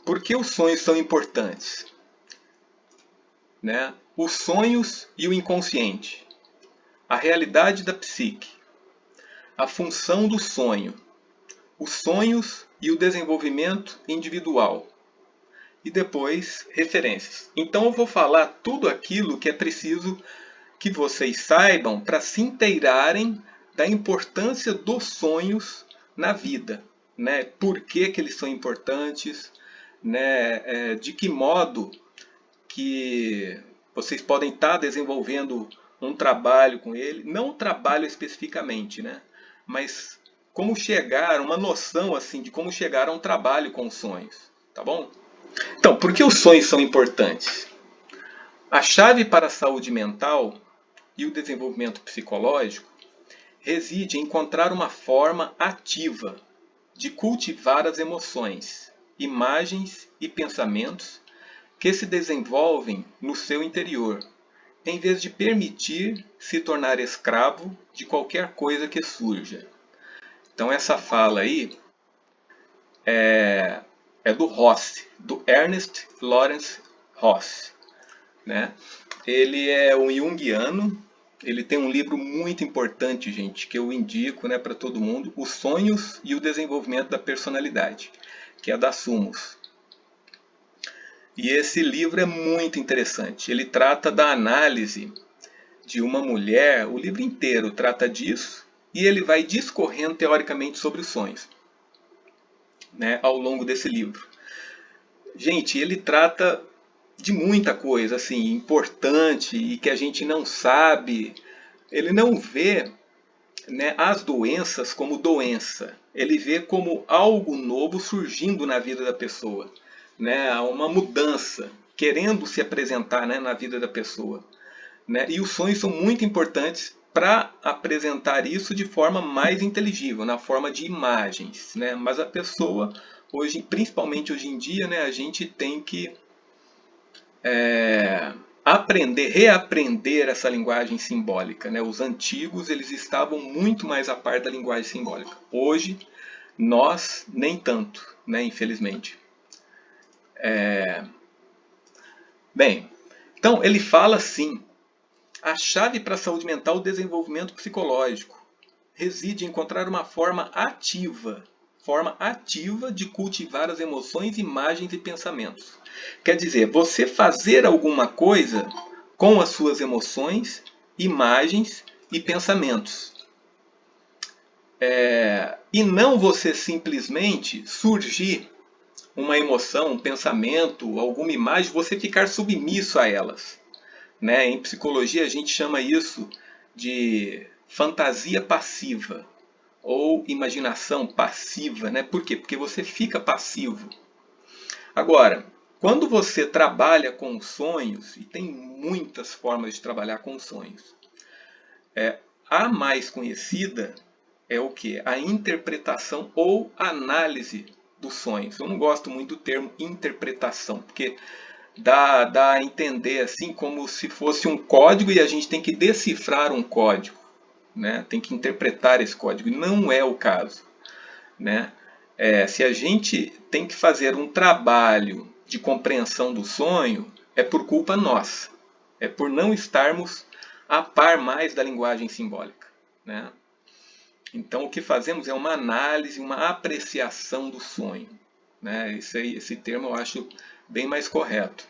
por que os sonhos são importantes? Né? Os sonhos e o inconsciente, a realidade da psique, a função do sonho, os sonhos e o desenvolvimento individual. E depois, referências. Então eu vou falar tudo aquilo que é preciso que vocês saibam para se inteirarem da importância dos sonhos na vida. Né? Por que eles são importantes, né? De que modo que vocês podem estar desenvolvendo um trabalho com ele. Não o trabalho especificamente, né? Mas como chegar, uma noção assim de como chegar a um trabalho com os sonhos. Tá bom? Então, por que os sonhos são importantes? A chave para a saúde mental e o desenvolvimento psicológico reside em encontrar uma forma ativa de cultivar as emoções, imagens e pensamentos que se desenvolvem no seu interior, em vez de permitir se tornar escravo de qualquer coisa que surja. Então essa fala aí é do Ross, do Ernest Lawrence Ross. Né? Ele é um junguiano, ele tem um livro muito importante, gente, que eu indico, né, para todo mundo, Os Sonhos e o Desenvolvimento da Personalidade, que é da Sumos. E esse livro é muito interessante. Ele trata da análise de uma mulher, o livro inteiro trata disso, e ele vai discorrendo teoricamente sobre os sonhos, né, ao longo desse livro. Gente, ele trata de muita coisa assim importante e que a gente não sabe. Ele não vê, né, as doenças como doença. Ele vê como algo novo surgindo na vida da pessoa, né, uma mudança querendo se apresentar, né, na vida da pessoa, né? E os sonhos são muito importantes para apresentar isso de forma mais inteligível, na forma de imagens, né? Mas a pessoa hoje, principalmente hoje em dia, né, a gente tem que reaprender essa linguagem simbólica, né? Os antigos eles estavam muito mais a par da linguagem simbólica. Hoje nós nem tanto, né? Infelizmente. Bem, então ele fala assim: a chave para a saúde mental e o desenvolvimento psicológico reside em encontrar uma forma ativa de cultivar as emoções, imagens e pensamentos. Quer dizer, você fazer alguma coisa com as suas emoções, imagens e pensamentos. E não você simplesmente surgir uma emoção, um pensamento, alguma imagem, você ficar submisso a elas. Né? Em psicologia a gente chama isso de fantasia passiva ou imaginação passiva, né? Por quê? Porque você fica passivo. Agora, quando você trabalha com sonhos, e tem muitas formas de trabalhar com sonhos, a mais conhecida é o que? A interpretação ou análise dos sonhos. Eu não gosto muito do termo interpretação, porque dá a entender assim como se fosse um código e a gente tem que decifrar um código, né? Tem que interpretar esse código. Não é o caso, né? Se a gente tem que fazer um trabalho de compreensão do sonho, é por culpa nossa. É por não estarmos a par mais da linguagem simbólica, né? Então o que fazemos é uma análise, uma apreciação do sonho, né? Esse termo eu acho bem mais correto.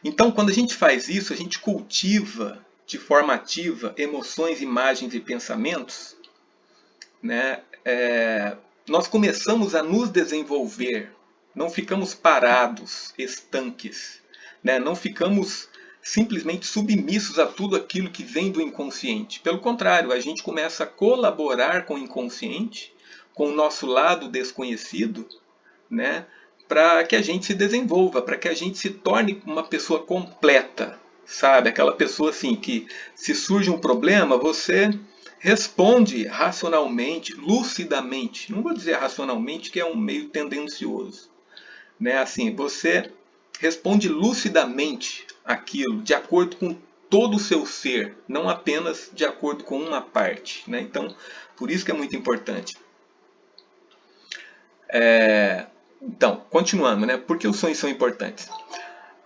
Então, quando a gente faz isso, a gente cultiva de forma ativa emoções, imagens e pensamentos, né? Nós começamos a nos desenvolver, não ficamos parados, estanques, né? Não ficamos simplesmente submissos a tudo aquilo que vem do inconsciente. Pelo contrário, a gente começa a colaborar com o inconsciente, com o nosso lado desconhecido, né? Para que a gente se desenvolva, para que a gente se torne uma pessoa completa, sabe? Aquela pessoa assim que, se surge um problema, você responde racionalmente, lucidamente. Não vou dizer racionalmente, que é um meio tendencioso, né? Assim, você responde lucidamente aquilo, de acordo com todo o seu ser, não apenas de acordo com uma parte, né? Então, por isso que é muito importante. Então, continuando, né? Por que os sonhos são importantes?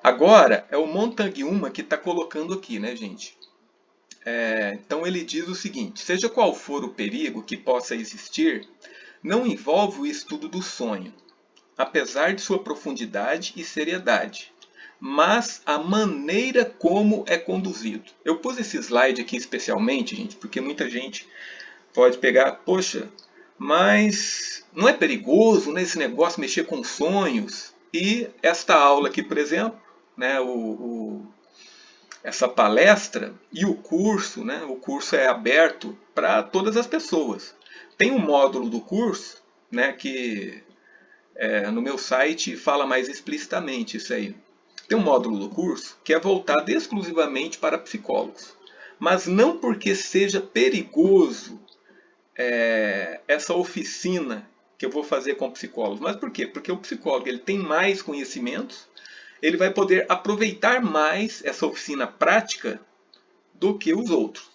Agora, é o Montague Uma que está colocando aqui, né, gente? Então ele diz o seguinte: seja qual for o perigo que possa existir, não envolve o estudo do sonho, apesar de sua profundidade e seriedade, mas a maneira como é conduzido. Eu pus esse slide aqui especialmente, gente, porque muita gente pode pegar, poxa, mas não é perigoso, né, esse negócio mexer com sonhos? E esta aula aqui, por exemplo, né, essa palestra e o curso, né, o curso é aberto para todas as pessoas. Tem um módulo do curso, né, que no meu site fala mais explicitamente isso aí. Tem um módulo do curso que é voltado exclusivamente para psicólogos. Mas não porque seja perigoso essa oficina que eu vou fazer com psicólogos. Mas por quê? Porque o psicólogo ele tem mais conhecimentos, ele vai poder aproveitar mais essa oficina prática do que os outros.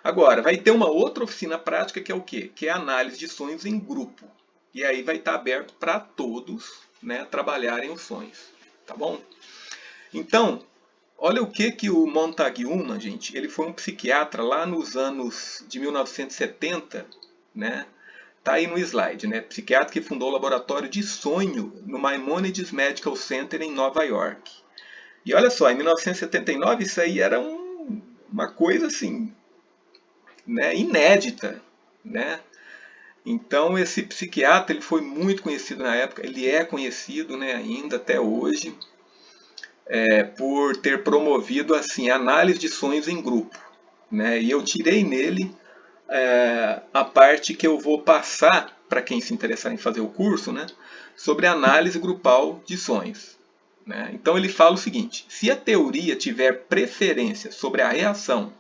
Agora, vai ter uma outra oficina prática que é o quê? Que é a análise de sonhos em grupo. E aí vai estar aberto para todos, né, trabalharem os sonhos. Tá bom? Então, olha o que o Montague Uma, gente, ele foi um psiquiatra lá nos anos de 1970, né? Tá aí no slide, né? Psiquiatra que fundou o laboratório de sonho no Maimonides Medical Center em Nova York. E olha só, em 1979 isso aí era uma coisa assim, né, inédita, né? Então esse psiquiatra ele foi muito conhecido na época, ele é conhecido, né, ainda até hoje, por ter promovido assim análise de sonhos em grupo, né? E eu tirei nele a parte que eu vou passar para quem se interessar em fazer o curso, né, sobre análise grupal de sonhos. Né? Então ele fala o seguinte: se a teoria tiver preferência sobre a reação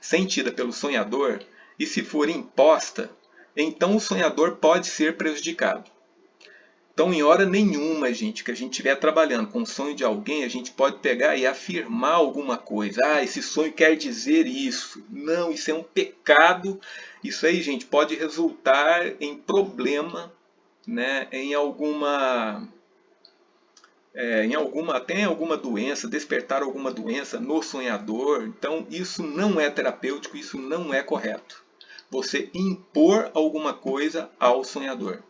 sentida pelo sonhador e se for imposta, então o sonhador pode ser prejudicado. Então, em hora nenhuma, gente, que a gente estiver trabalhando com o sonho de alguém, a gente pode pegar e afirmar alguma coisa. Ah, esse sonho quer dizer isso. Não, isso é um pecado. Isso aí, gente, pode resultar em problema, né, até em alguma doença, despertar alguma doença no sonhador. Então, isso não é terapêutico, isso não é correto. Você impor alguma coisa ao sonhador.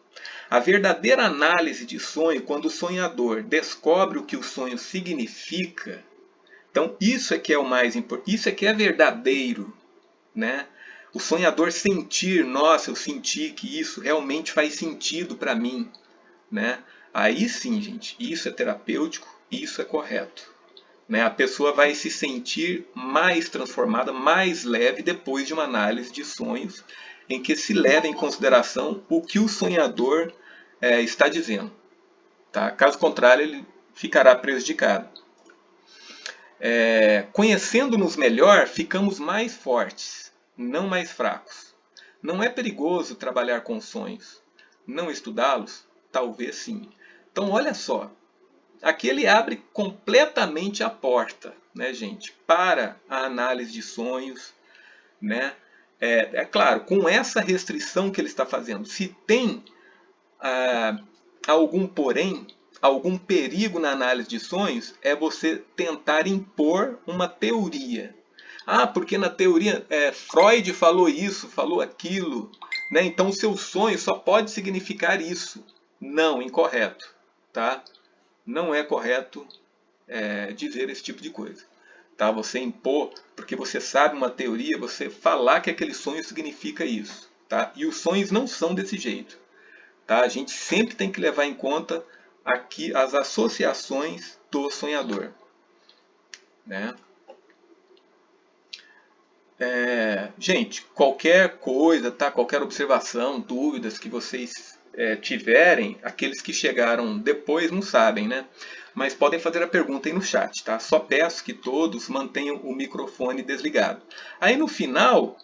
A verdadeira análise de sonho, quando o sonhador descobre o que o sonho significa, então isso é que é o mais importante, isso é que é verdadeiro, né? O sonhador sentir, nossa, eu senti que isso realmente faz sentido para mim, né? Aí sim, gente, isso é terapêutico, isso é correto. Né? A pessoa vai se sentir mais transformada, mais leve depois de uma análise de sonhos em que se leva em consideração o que o sonhador está dizendo. Tá? Caso contrário, ele ficará prejudicado. Conhecendo-nos melhor, ficamos mais fortes, não mais fracos. Não é perigoso trabalhar com sonhos. Não estudá-los? Talvez sim. Então, olha só. Aqui ele abre completamente a porta, né, gente, para a análise de sonhos, né? Claro, com essa restrição que ele está fazendo. Se tem algum porém, algum perigo na análise de sonhos, é você tentar impor uma teoria. Ah, porque na teoria Freud falou isso, falou aquilo, né? Então o seu sonho só pode significar isso. Não, incorreto, tá? Não é correto dizer esse tipo de coisa. Tá? Você impor, porque você sabe uma teoria, você falar que aquele sonho significa isso. Tá? E os sonhos não são desse jeito. Tá? A gente sempre tem que levar em conta aqui as associações do sonhador. Né? Gente, qualquer coisa, tá? Qualquer observação, dúvidas que vocês tiverem, aqueles que chegaram depois não sabem, né? Mas podem fazer a pergunta aí no chat, tá? Só peço que todos mantenham o microfone desligado. Aí no final,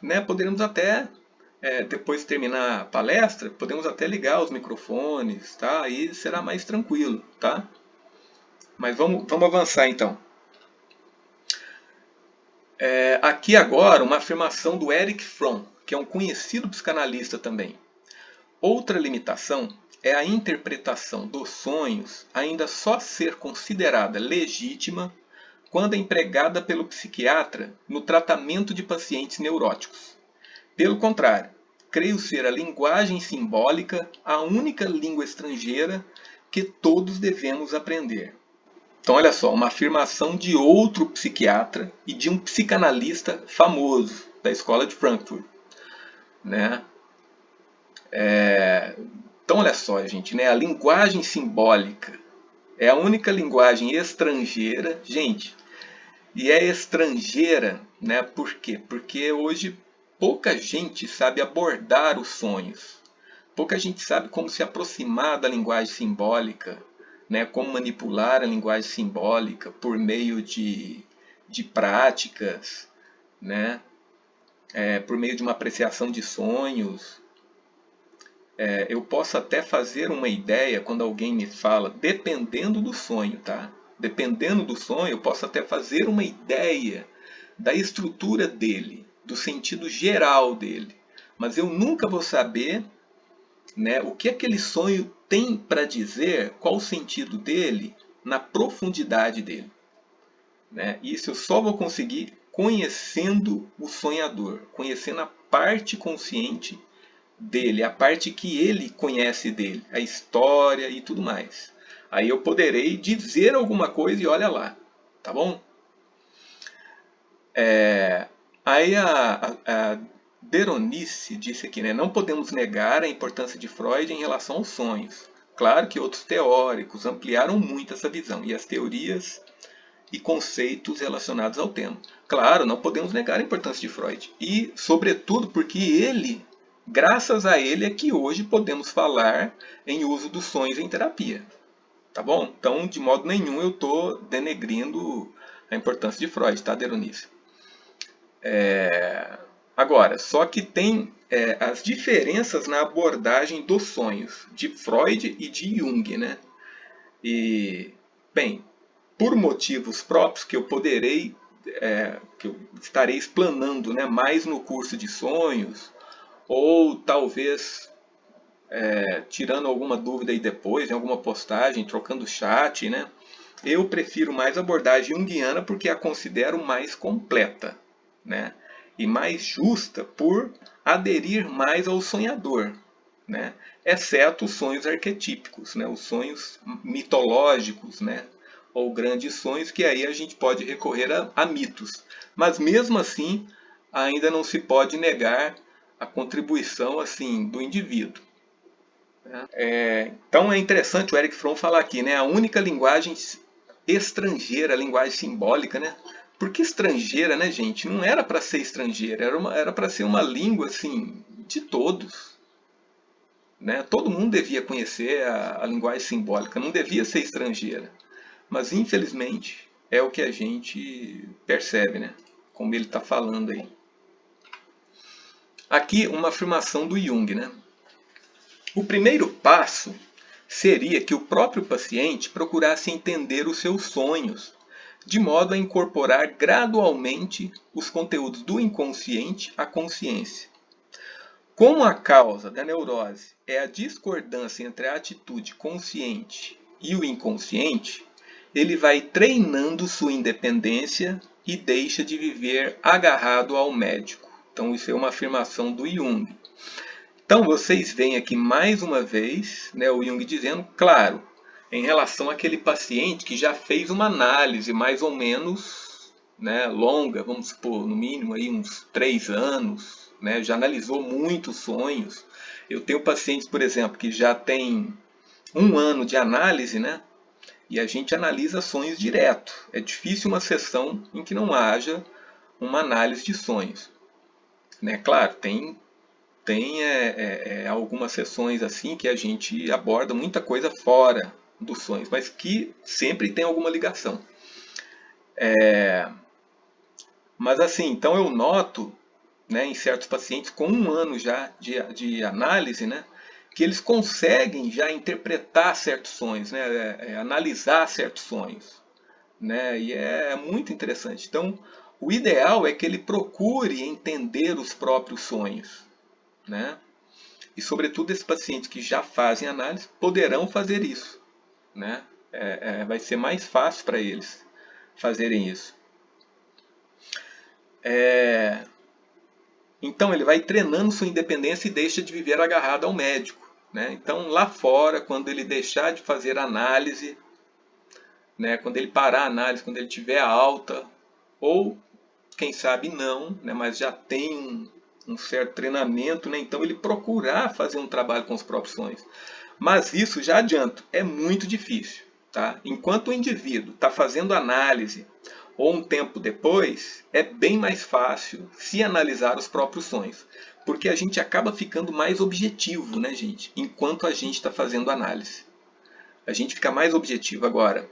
né, poderemos até, depois de terminar a palestra, podemos até ligar os microfones, tá? Aí será mais tranquilo, tá? Mas vamos avançar então. Aqui agora uma afirmação do Erich Fromm, que é um conhecido psicanalista também. Outra limitação é a interpretação dos sonhos ainda só ser considerada legítima quando é empregada pelo psiquiatra no tratamento de pacientes neuróticos. Pelo contrário, creio ser a linguagem simbólica a única língua estrangeira que todos devemos aprender. Então, olha só, uma afirmação de outro psiquiatra e de um psicanalista famoso da escola de Frankfurt, né? Então, olha só, gente, né? A linguagem simbólica é a única linguagem estrangeira, gente, e é estrangeira, né? Por quê? Porque hoje pouca gente sabe abordar os sonhos, pouca gente sabe como se aproximar da linguagem simbólica, né? Como manipular a linguagem simbólica por meio de práticas, né? Por meio de uma apreciação de sonhos. Eu posso até fazer uma ideia quando alguém me fala, dependendo do sonho, tá? Dependendo do sonho, eu posso até fazer uma ideia da estrutura dele, do sentido geral dele. Mas eu nunca vou saber, né, o que aquele sonho tem para dizer, qual o sentido dele na profundidade dele, né? Isso eu só vou conseguir conhecendo o sonhador, conhecendo a parte consciente dele, a parte que ele conhece dele, a história e tudo mais. Aí eu poderei dizer alguma coisa e olha lá, tá bom? Aí a Beronice disse aqui, né? Não podemos negar a importância de Freud em relação aos sonhos. Claro que outros teóricos ampliaram muito essa visão e as teorias e conceitos relacionados ao tema. Claro, não podemos negar a importância de Freud. E, sobretudo, porque ele, graças a ele, é que hoje podemos falar em uso dos sonhos em terapia. Tá bom? Então, de modo nenhum, eu estou denegrindo a importância de Freud, tá, Beronice? Agora, só que tem as diferenças na abordagem dos sonhos de Freud e de Jung, né? E, bem, por motivos próprios que eu poderei, que eu estarei explanando, né, mais no curso de sonhos, ou talvez tirando alguma dúvida aí depois, em alguma postagem, trocando chat, né? Eu prefiro mais a abordagem junguiana porque a considero mais completa, né? E mais justa por aderir mais ao sonhador, né? Exceto os sonhos arquetípicos, né? Os sonhos mitológicos, né? Ou grandes sonhos, que aí a gente pode recorrer a mitos. Mas mesmo assim, ainda não se pode negar a contribuição assim do indivíduo. Então é interessante o Erich Fromm falar aqui, né? A única linguagem estrangeira, a linguagem simbólica, né? Porque estrangeira, né, gente? Não era para ser estrangeira, era para ser uma língua assim de todos, né? Todo mundo devia conhecer a linguagem simbólica, não devia ser estrangeira. Mas infelizmente é o que a gente percebe, né? Como ele está falando aí. Aqui uma afirmação do Jung, né? O primeiro passo seria que o próprio paciente procurasse entender os seus sonhos, de modo a incorporar gradualmente os conteúdos do inconsciente à consciência. Como a causa da neurose é a discordância entre a atitude consciente e o inconsciente, ele vai treinando sua independência e deixa de viver agarrado ao médico. Então isso é uma afirmação do Jung. Então vocês veem aqui mais uma vez, né, o Jung dizendo, claro, em relação àquele paciente que já fez uma análise mais ou menos, né, longa, vamos supor, no mínimo aí uns 3 anos, né, já analisou muitos sonhos. Eu tenho pacientes, por exemplo, que já tem 1 ano de análise, né, e a gente analisa sonhos direto. É difícil uma sessão em que não haja uma análise de sonhos. Né? Claro, tem algumas sessões assim que a gente aborda muita coisa fora dos sonhos, mas que sempre tem alguma ligação. Mas assim, então eu noto, né, em certos pacientes com 1 ano já de análise, né, que eles conseguem já interpretar certos sonhos, né, analisar certos sonhos, né, e é muito interessante. Então, o ideal é que ele procure entender os próprios sonhos, né? e sobretudo esses pacientes que já fazem análise poderão fazer isso, né? Vai ser mais fácil para eles fazerem isso. Então ele vai treinando sua independência e deixa de viver agarrado ao médico, né? Então lá fora, quando ele deixar de fazer análise, né, quando ele parar a análise, quando ele tiver alta, ou quem sabe não, né, mas já tem um certo treinamento, né, então ele procurar fazer um trabalho com os próprios sonhos. Mas isso, já adianto, é muito difícil. Tá? Enquanto o indivíduo está fazendo análise, ou um tempo depois, é bem mais fácil se analisar os próprios sonhos. Porque a gente acaba ficando mais objetivo, né, gente? Enquanto a gente está fazendo análise. A gente fica mais objetivo. Agora,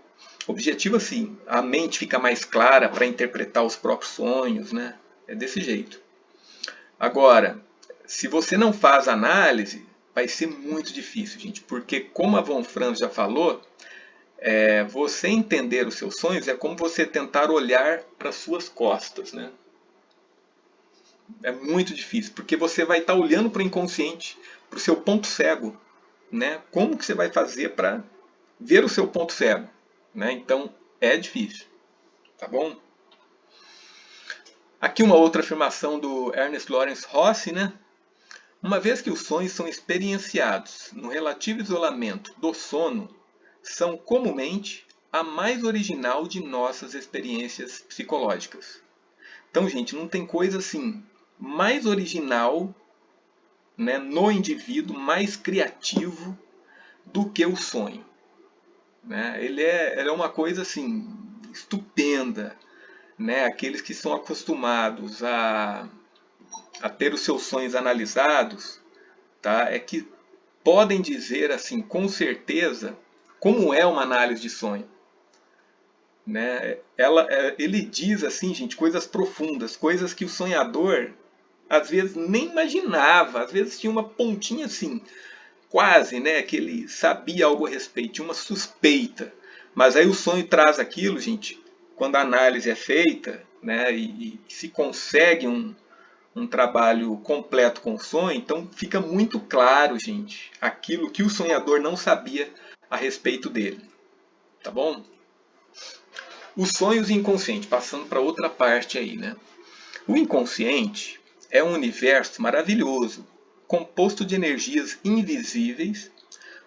objetivo assim, a mente fica mais clara para interpretar os próprios sonhos, né? É desse jeito. Agora, se você não faz análise, vai ser muito difícil, gente. Porque, como a Von Franz já falou, você entender os seus sonhos é como você tentar olhar para suas costas, né? É muito difícil, porque você vai estar olhando para o inconsciente, para o seu ponto cego, né? Como que você vai fazer para ver o seu ponto cego, né? Então, é difícil, tá bom? Aqui uma outra afirmação do Ernest Lawrence Rossi, né? Uma vez que os sonhos são experienciados no relativo isolamento do sono, são comumente a mais original de nossas experiências psicológicas. Então, gente, não tem coisa assim mais original, né, no indivíduo, mais criativo do que o sonho. Né? Ele é uma coisa assim estupenda. Né? Aqueles que são acostumados a ter os seus sonhos analisados, tá? É que podem dizer assim com certeza como é uma análise de sonho. Né? Ele diz assim, gente, coisas profundas, coisas que o sonhador às vezes nem imaginava, às vezes tinha uma pontinha assim, quase, né, que ele sabia algo a respeito, tinha uma suspeita. Mas aí o sonho traz aquilo, gente, quando a análise é feita, né, e se consegue um trabalho completo com o sonho, então fica muito claro, gente, aquilo que o sonhador não sabia a respeito dele. Tá bom? Os sonhos e inconsciente, passando para outra parte aí, né? O inconsciente é um universo maravilhoso, composto de energias invisíveis,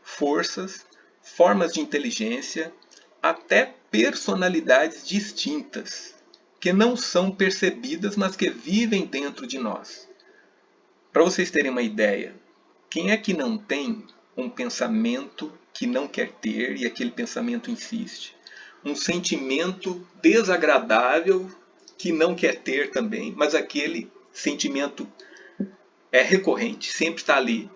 forças, formas de inteligência, até personalidades distintas, que não são percebidas, mas que vivem dentro de nós. Para vocês terem uma ideia, quem é que não tem um pensamento que não quer ter e aquele pensamento insiste? Um sentimento desagradável que não quer ter também, mas aquele sentimento é recorrente, sempre está ali.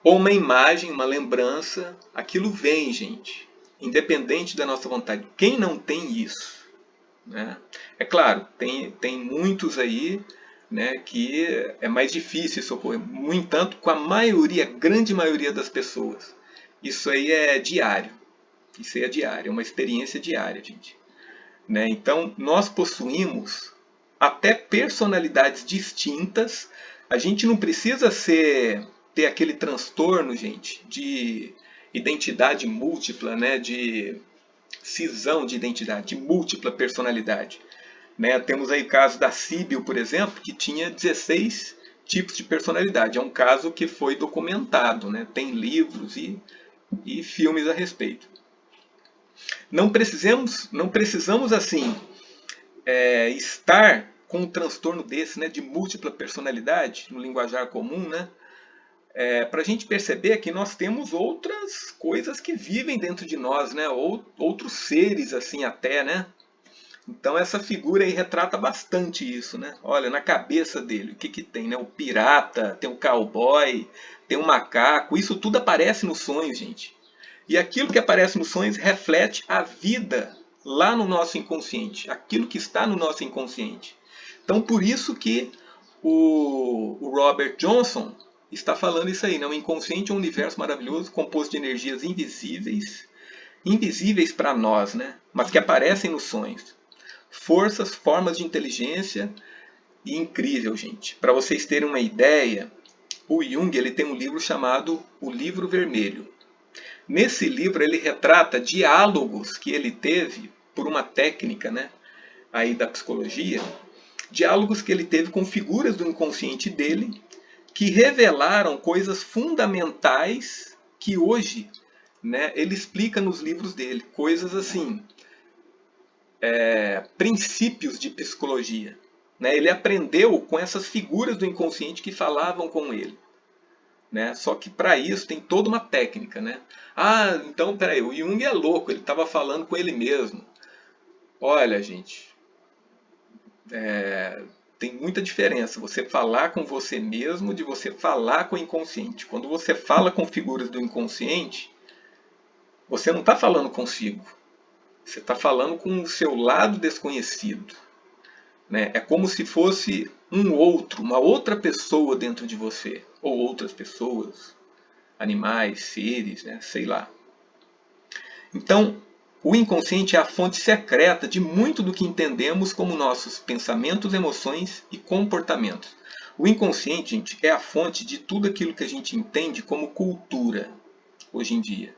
Ou uma imagem, uma lembrança, aquilo vem, gente, independente da nossa vontade. Quem não tem isso? Né? É claro, tem muitos aí, né, que é mais difícil isso ocorrer. No entanto, com a maioria, grande maioria das pessoas, isso aí é diário. Isso aí é diário, é uma experiência diária, gente. Né? Então, nós possuímos até personalidades distintas. A gente não precisa ter aquele transtorno, gente, de identidade múltipla, né? De cisão de identidade, de múltipla personalidade. Né? Temos aí o caso da Síbio, por exemplo, que tinha 16 tipos de personalidade. É um caso que foi documentado, né? Tem livros e filmes a respeito. Não precisamos assim, estar com um transtorno desse, né, de múltipla personalidade, no linguajar comum, né, para a gente perceber que nós temos outras coisas que vivem dentro de nós, né, outros seres assim até, né. Então essa figura aí retrata bastante isso, né. Olha, na cabeça dele, o que tem, né, o pirata, tem o cowboy, tem o macaco, isso tudo aparece no sonho, gente. E aquilo que aparece nos sonhos reflete a vida lá no nosso inconsciente, aquilo que está no nosso inconsciente. Então, por isso que o Robert Johnson está falando isso aí, né? O inconsciente é um universo maravilhoso, composto de energias invisíveis, invisíveis para nós, né? Mas que aparecem nos sonhos. Forças, formas de inteligência, e incrível, gente. Para vocês terem uma ideia, o Jung ele tem um livro chamado O Livro Vermelho. Nesse livro ele retrata diálogos que ele teve por uma técnica, né, aí da psicologia, diálogos que ele teve com figuras do inconsciente dele que revelaram coisas fundamentais que hoje, né, ele explica nos livros dele. Coisas assim, princípios de psicologia. Né? Ele aprendeu com essas figuras do inconsciente que falavam com ele. Né? Só que para isso tem toda uma técnica. Né? Ah, então peraí, o Jung é louco, ele estava falando com ele mesmo. Olha, gente, tem muita diferença você falar com você mesmo de você falar com o inconsciente. Quando você fala com figuras do inconsciente, você não está falando consigo. Você está falando com o seu lado desconhecido. Né? É como se fosse uma outra pessoa dentro de você. Ou outras pessoas, animais, seres, né? Sei lá. Então, o inconsciente é a fonte secreta de muito do que entendemos como nossos pensamentos, emoções e comportamentos. O inconsciente, gente, é a fonte de tudo aquilo que a gente entende como cultura hoje em dia.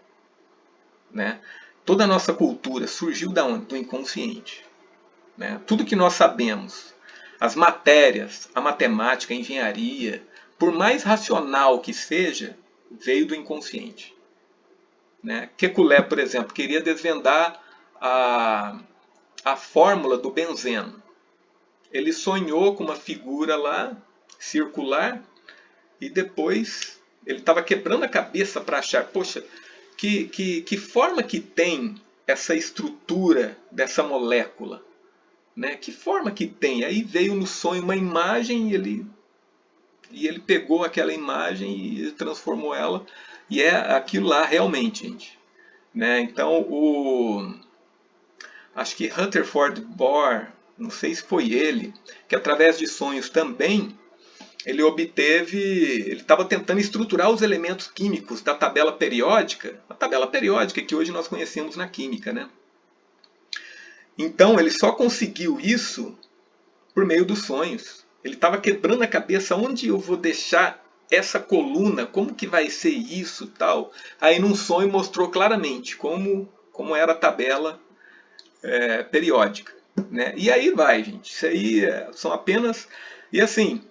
Né? Toda a nossa cultura surgiu da onde? Do inconsciente. Né? Tudo que nós sabemos, as matérias, a matemática, a engenharia, por mais racional que seja, veio do inconsciente. Né? Kekulé, por exemplo, queria desvendar a fórmula do benzeno. Ele sonhou com uma figura lá, circular, e depois ele estava quebrando a cabeça para achar, poxa, que forma que tem essa estrutura dessa molécula? Né? Que forma que tem? Aí veio no sonho uma imagem e ele pegou aquela imagem e transformou ela. E é aquilo lá realmente, gente. Né? Então, acho que Rutherford Bohr, não sei se foi ele, que através de sonhos também, ele estava tentando estruturar os elementos químicos da tabela periódica, a tabela periódica que hoje nós conhecemos na química. Né? Então, ele só conseguiu isso por meio dos sonhos. Ele estava quebrando a cabeça, onde eu vou deixar essa coluna, como que vai ser isso, tal. Aí num sonho mostrou claramente como era a tabela periódica. Né? E aí vai, gente. Isso aí são apenas... E assim,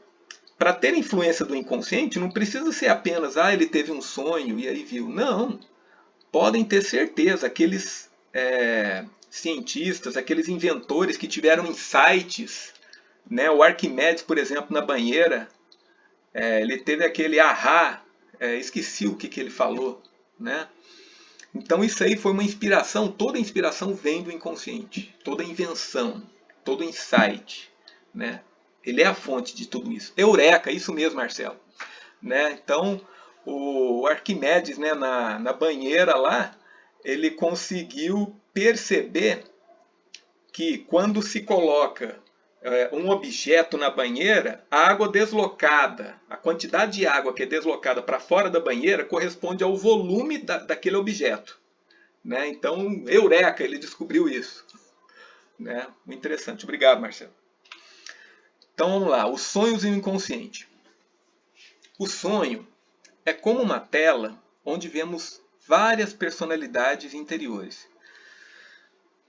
para ter influência do inconsciente, não precisa ser apenas, ele teve um sonho e aí viu. Não. Podem ter certeza, aqueles cientistas, aqueles inventores que tiveram insights, né? O Arquimedes, por exemplo, na banheira, ele teve aquele ahá, esqueci o que ele falou. Né? Então isso aí foi uma inspiração, toda inspiração vem do inconsciente, toda invenção, todo insight. Né? Ele é a fonte de tudo isso. Eureka, isso mesmo, Marcelo. Né? Então, o Arquimedes, né, na banheira lá, ele conseguiu perceber que quando se coloca um objeto na banheira, a água deslocada, a quantidade de água que é deslocada para fora da banheira corresponde ao volume daquele objeto. Né? Então, eureka, ele descobriu isso. Né? Muito interessante. Obrigado, Marcelo. Então, vamos lá. Os sonhos e o inconsciente. O sonho é como uma tela onde vemos várias personalidades interiores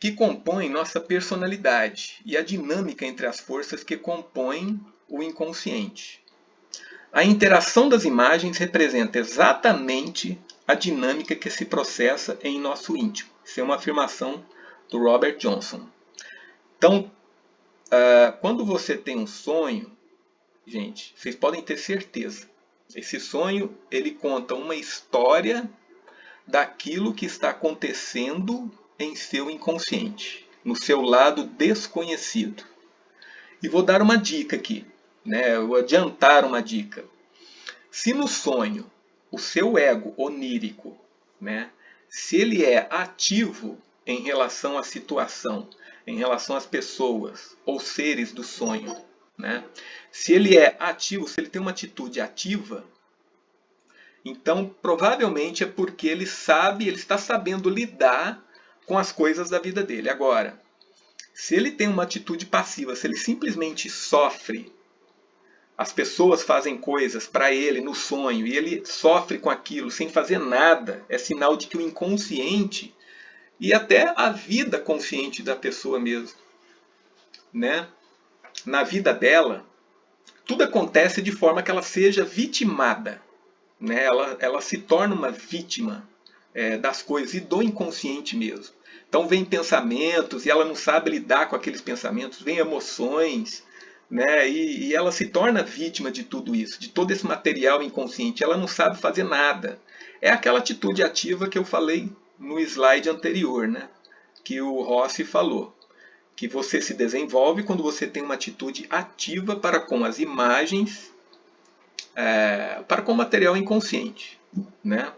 que compõem nossa personalidade e a dinâmica entre as forças que compõem o inconsciente. A interação das imagens representa exatamente a dinâmica que se processa em nosso íntimo. Isso é uma afirmação do Robert Johnson. Então, quando você tem um sonho, gente, vocês podem ter certeza. Esse sonho, ele conta uma história daquilo que está acontecendo em seu inconsciente, no seu lado desconhecido. E vou dar uma dica aqui, né? Eu vou adiantar uma dica. Se no sonho o seu ego onírico, né, se ele é ativo em relação à situação, em relação às pessoas ou seres do sonho, né, se ele é ativo, se ele tem uma atitude ativa, então provavelmente é porque ele está sabendo lidar com as coisas da vida dele. Agora, se ele tem uma atitude passiva, se ele simplesmente sofre, as pessoas fazem coisas para ele no sonho e ele sofre com aquilo sem fazer nada, é sinal de que o inconsciente e até a vida consciente da pessoa mesmo, né? Na vida dela, tudo acontece de forma que ela seja vitimada, né? Ela se torna uma vítima das coisas e do inconsciente mesmo. Então vem pensamentos e ela não sabe lidar com aqueles pensamentos, vem emoções, né? E ela se torna vítima de tudo isso, de todo esse material inconsciente. Ela não sabe fazer nada. É aquela atitude ativa que eu falei no slide anterior, né? Que o Rossi falou. Que você se desenvolve quando você tem uma atitude ativa para com as imagens, para com o material inconsciente, né?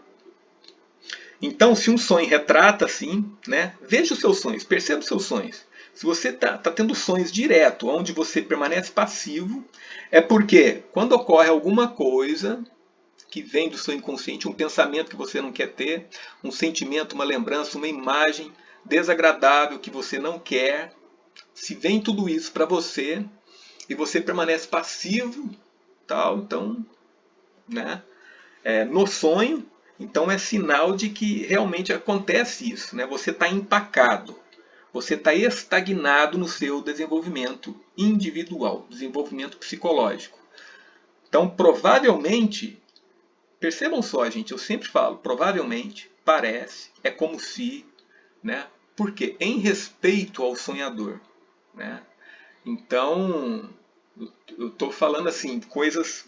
Então, se um sonho retrata assim, né, veja os seus sonhos, perceba os seus sonhos. Se você está tendo sonhos direto, onde você permanece passivo, é porque quando ocorre alguma coisa que vem do seu inconsciente, um pensamento que você não quer ter, um sentimento, uma lembrança, uma imagem desagradável que você não quer, se vem tudo isso para você e você permanece passivo, tal, então, né, no sonho, então é sinal de que realmente acontece isso, né? Você está empacado, você está estagnado no seu desenvolvimento individual, desenvolvimento psicológico. Então, provavelmente, percebam só, gente, eu sempre falo, provavelmente, parece, é como se, né? Porque em respeito ao sonhador, né? Então, eu estou falando assim, coisas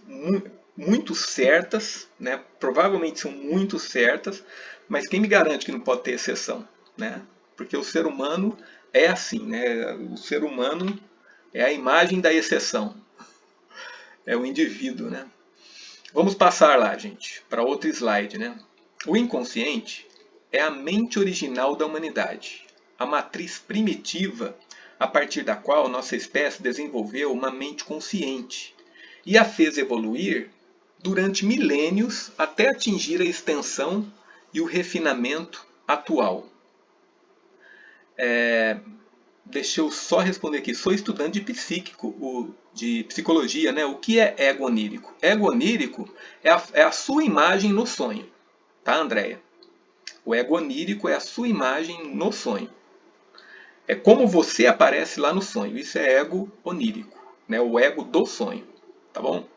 muito certas, né? Provavelmente são muito certas, mas quem me garante que não pode ter exceção, né? Porque o ser humano é assim, né? O ser humano é a imagem da exceção, é o indivíduo, né? Vamos passar lá, gente, para outro slide, né? O inconsciente é a mente original da humanidade, a matriz primitiva a partir da qual nossa espécie desenvolveu uma mente consciente e a fez evoluir durante milênios até atingir a extensão e o refinamento atual. Deixa eu só responder aqui. Sou estudante de psicologia, né? O que é ego onírico? Ego onírico é a sua imagem no sonho, tá, Andréia? O ego onírico é a sua imagem no sonho. É como você aparece lá no sonho. Isso é ego onírico, né? O ego do sonho, tá bom?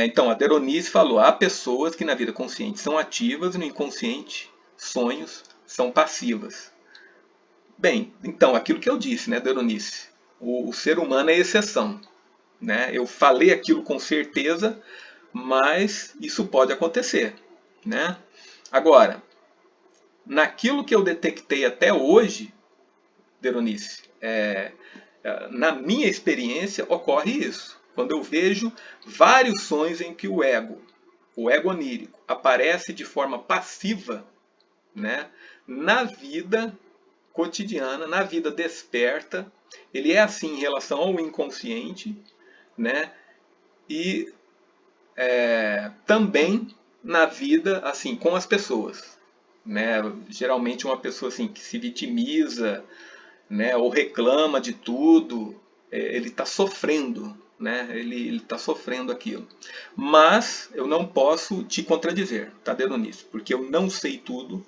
Então, a Deronice falou, há pessoas que na vida consciente são ativas e no inconsciente, sonhos, são passivas. Bem, então, aquilo que eu disse, né, Deronice? O ser humano é exceção, né? Eu falei aquilo com certeza, mas isso pode acontecer, né? Agora, naquilo que eu detectei até hoje, Deronice, na minha experiência, ocorre isso. Quando eu vejo vários sonhos em que o ego onírico, aparece de forma passiva, né, na vida cotidiana, na vida desperta, ele é assim em relação ao inconsciente, né, e também na vida assim com as pessoas, né, geralmente uma pessoa assim que se vitimiza, né, ou reclama de tudo, ele está sofrendo, né, ele está sofrendo aquilo. Mas eu não posso te contradizer, tá, Denonice? Porque eu não sei tudo,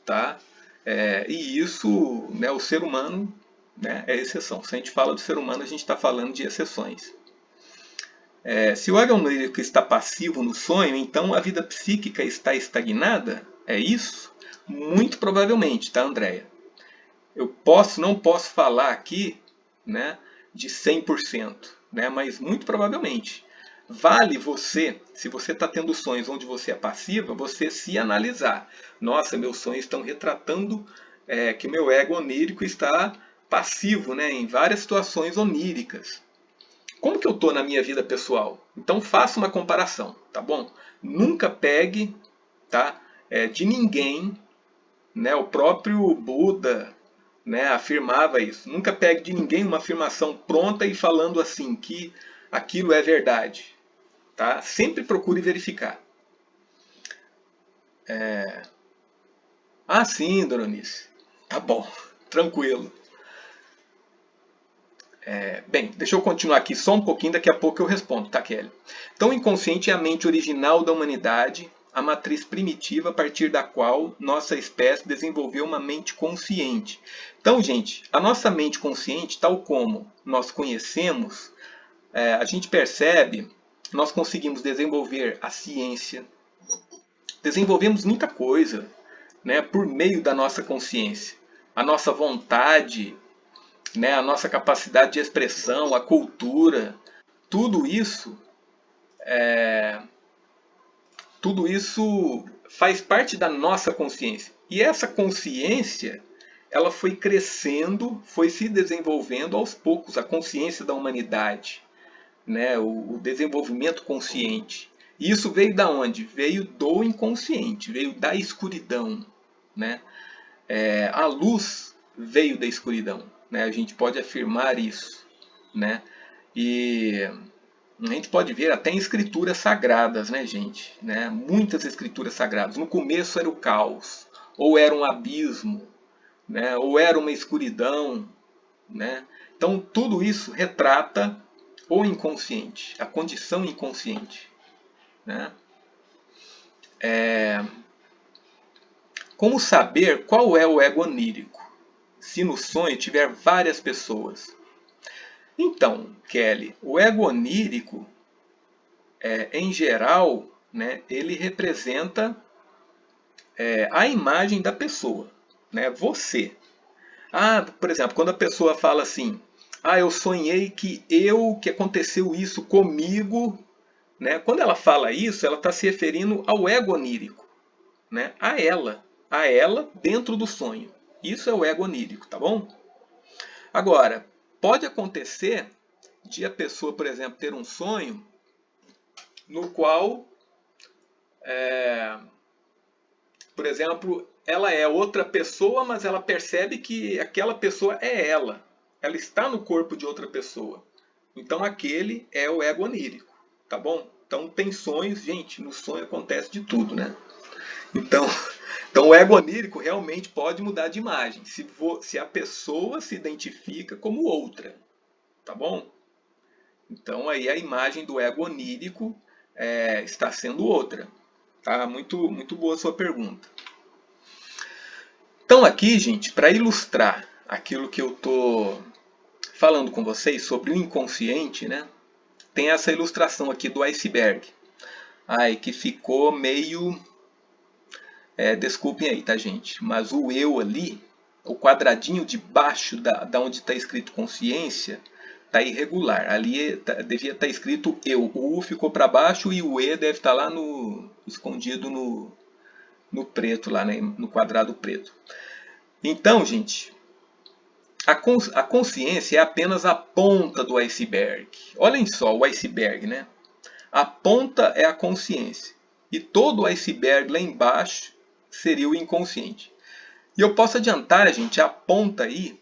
tá? E isso, né, o ser humano, né, é exceção. Se a gente fala do ser humano, a gente está falando de exceções. Se o ego onírico está passivo no sonho, então a vida psíquica está estagnada? É isso? Muito provavelmente, tá, Andréia? Eu não posso falar aqui, né, de 100%, né, mas muito provavelmente. Vale você, se você está tendo sonhos onde você é passiva, você se analisar. Nossa, meus sonhos estão retratando que o meu ego onírico está passivo, né, em várias situações oníricas. Como que eu estou na minha vida pessoal? Então faça uma comparação, tá bom? Nunca pegue, tá, de ninguém, né, o próprio Buda, né, afirmava isso. Nunca pegue de ninguém uma afirmação pronta e falando assim que aquilo é verdade. Tá? Sempre procure verificar. Sim, Doronice. Tá bom, tranquilo. Bem, deixa eu continuar aqui só um pouquinho, daqui a pouco eu respondo, tá, Kelly? Então, o inconsciente é a mente original da humanidade, a matriz primitiva a partir da qual nossa espécie desenvolveu uma mente consciente. Então, gente, a nossa mente consciente, tal como nós conhecemos, a gente percebe, nós conseguimos desenvolver a ciência, desenvolvemos muita coisa, né, por meio da nossa consciência. A nossa vontade, né, a nossa capacidade de expressão, a cultura, tudo isso faz parte da nossa consciência. E essa consciência, ela foi crescendo, foi se desenvolvendo aos poucos, a consciência da humanidade, né, o desenvolvimento consciente. E isso veio da onde? Veio do inconsciente, veio da escuridão, né? A luz veio da escuridão, né? A gente pode afirmar isso, né? E a gente pode ver até em escrituras sagradas, né, gente? Né? Muitas escrituras sagradas. No começo era o caos, ou era um abismo, né? Ou era uma escuridão, né? Então tudo isso retrata o inconsciente, a condição inconsciente, né? Como saber qual é o ego onírico, se no sonho tiver várias pessoas? Então, Kelly, o ego onírico, em geral, né, ele representa a imagem da pessoa, né, você. Por exemplo, quando a pessoa fala assim, eu sonhei que aconteceu isso comigo, né? Quando ela fala isso, ela está se referindo ao ego onírico, né? A ela dentro do sonho. Isso é o ego onírico, tá bom? Agora, pode acontecer de a pessoa, por exemplo, ter um sonho no qual, por exemplo, ela é outra pessoa, mas ela percebe que aquela pessoa é ela. Ela está no corpo de outra pessoa. Então aquele é o ego onírico, tá bom? Então tem sonhos, gente, no sonho acontece de tudo, né? Então o ego onírico realmente pode mudar de imagem, se a pessoa se identifica como outra, tá bom? Então aí a imagem do ego onírico está sendo outra. Tá? Muito, muito boa a sua pergunta. Então aqui, gente, para ilustrar aquilo que eu estou falando com vocês sobre o inconsciente, né? Tem essa ilustração aqui do iceberg. Que ficou meio... desculpem aí, tá, gente? Mas o eu ali, o quadradinho de baixo da onde está escrito consciência, está irregular. Ali devia estar escrito eu. O U ficou para baixo e o E deve estar lá escondido no preto, lá, né? No quadrado preto. Então, gente, a consciência é apenas a ponta do iceberg. Olhem só o iceberg, né? A ponta é a consciência. E todo o iceberg lá embaixo seria o inconsciente. E eu posso adiantar, gente, a ponta aí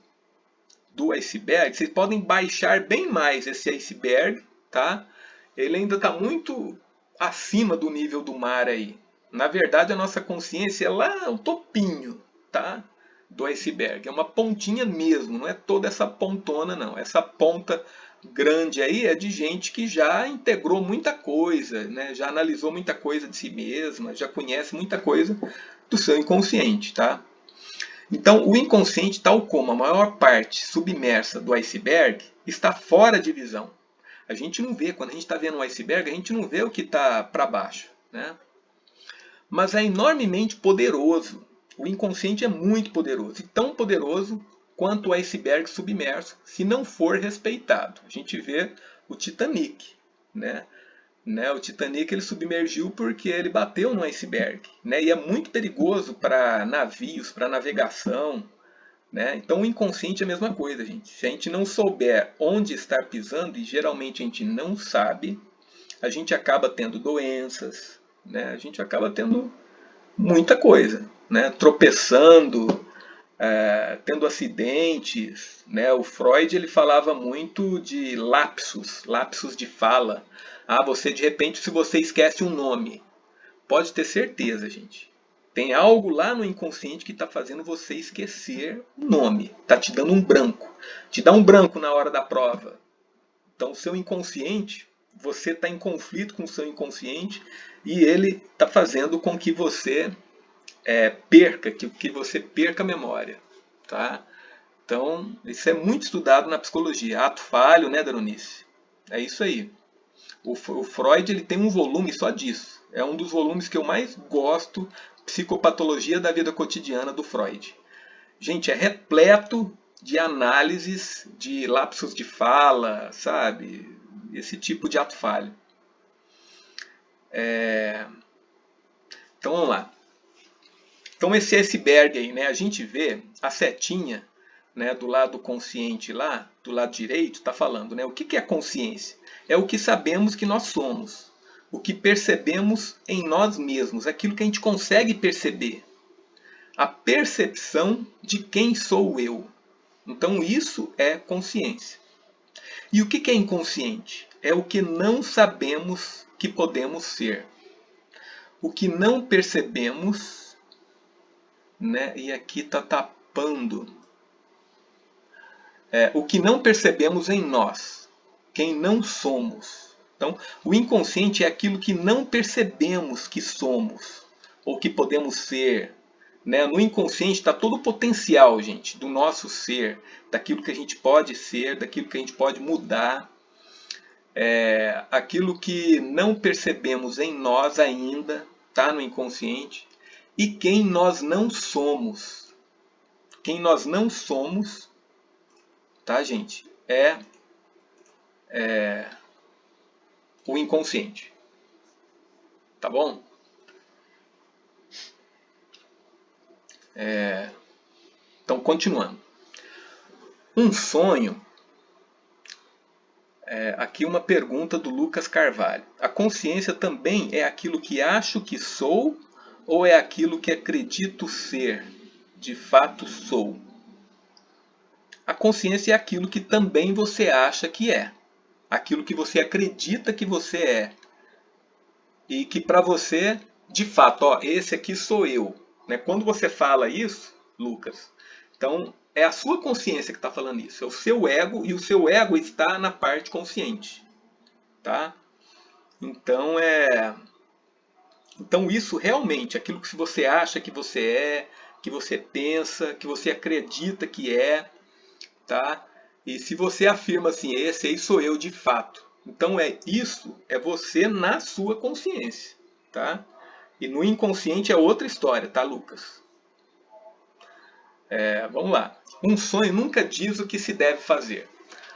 do iceberg, vocês podem baixar bem mais esse iceberg, tá? Ele ainda está muito acima do nível do mar aí. Na verdade, a nossa consciência é lá o topinho, tá? Do iceberg. É uma pontinha mesmo, não é toda essa pontona, não. Essa ponta grande aí é de gente que já integrou muita coisa, né? Já analisou muita coisa de si mesma, já conhece muita coisa do seu inconsciente, tá? Então, o inconsciente, tal como a maior parte submersa do iceberg, está fora de visão. A gente não vê, quando a gente está vendo um iceberg, a gente não vê o que está para baixo, né? Mas é enormemente poderoso. O inconsciente é muito poderoso, e tão poderoso quanto o iceberg submerso, se não for respeitado. A gente vê o Titanic, né? O Titanic ele submergiu porque ele bateu no iceberg, né? E é muito perigoso para navios, para navegação, né? Então o inconsciente é a mesma coisa, gente. Se a gente não souber onde estar pisando, e geralmente a gente não sabe, a gente acaba tendo doenças, né? A gente acaba tendo muita coisa, né? Tropeçando, tendo acidentes, né? O Freud ele falava muito de lapsos de fala. Você de repente, se você esquece um nome, pode ter certeza, gente, Tem algo lá no inconsciente que está fazendo você esquecer o nome. Está te dando um branco. Te dá um branco na hora da prova. Então, o seu inconsciente, você está em conflito com o seu inconsciente e ele está fazendo com que você você perca a memória. Tá? Então, isso é muito estudado na psicologia. Ato falho, né, Daronice? É isso aí. O Freud ele tem um volume só disso. É um dos volumes que eu mais gosto, Psicopatologia da Vida Cotidiana, do Freud. Gente, é repleto de análises de lapsos de fala, sabe? Esse tipo de ato falho. Então, vamos lá. Então, esse iceberg aí, né? A gente vê a setinha, né, do lado consciente lá, do lado direito, está falando, né? O que é consciência? É o que sabemos que nós somos. O que percebemos em nós mesmos. Aquilo que a gente consegue perceber. A percepção de quem sou eu. Então isso é consciência. E o que é inconsciente? É o que não sabemos que podemos ser. O que não percebemos, né? E aqui está tapando. O que não percebemos em nós. Quem não somos. Então, o inconsciente é aquilo que não percebemos que somos. Ou que podemos ser. Né? No inconsciente está todo o potencial, gente, do nosso ser, daquilo que a gente pode ser, daquilo que a gente pode mudar, aquilo que não percebemos em nós ainda, está no inconsciente, e quem nós não somos. Quem nós não somos, tá, gente, é o inconsciente. Tá bom? Então, continuando. Um sonho, aqui uma pergunta do Lucas Carvalho. A consciência também é aquilo que acho que sou ou é aquilo que acredito ser, de fato sou? A consciência é aquilo que também você acha que é. Aquilo que você acredita que você é. E que para você, de fato, esse aqui sou eu. Né? Quando você fala isso, Lucas, então é a sua consciência que está falando isso. É o seu ego, e o seu ego está na parte consciente. Tá? Então, isso realmente, aquilo que você acha que você é, que você pensa, que você acredita que é. Tá? E se você afirma assim, esse aí sou eu de fato. Então isso é você na sua consciência. Tá? E no inconsciente é outra história, tá, Lucas? Vamos lá. Um sonho nunca diz o que se deve fazer.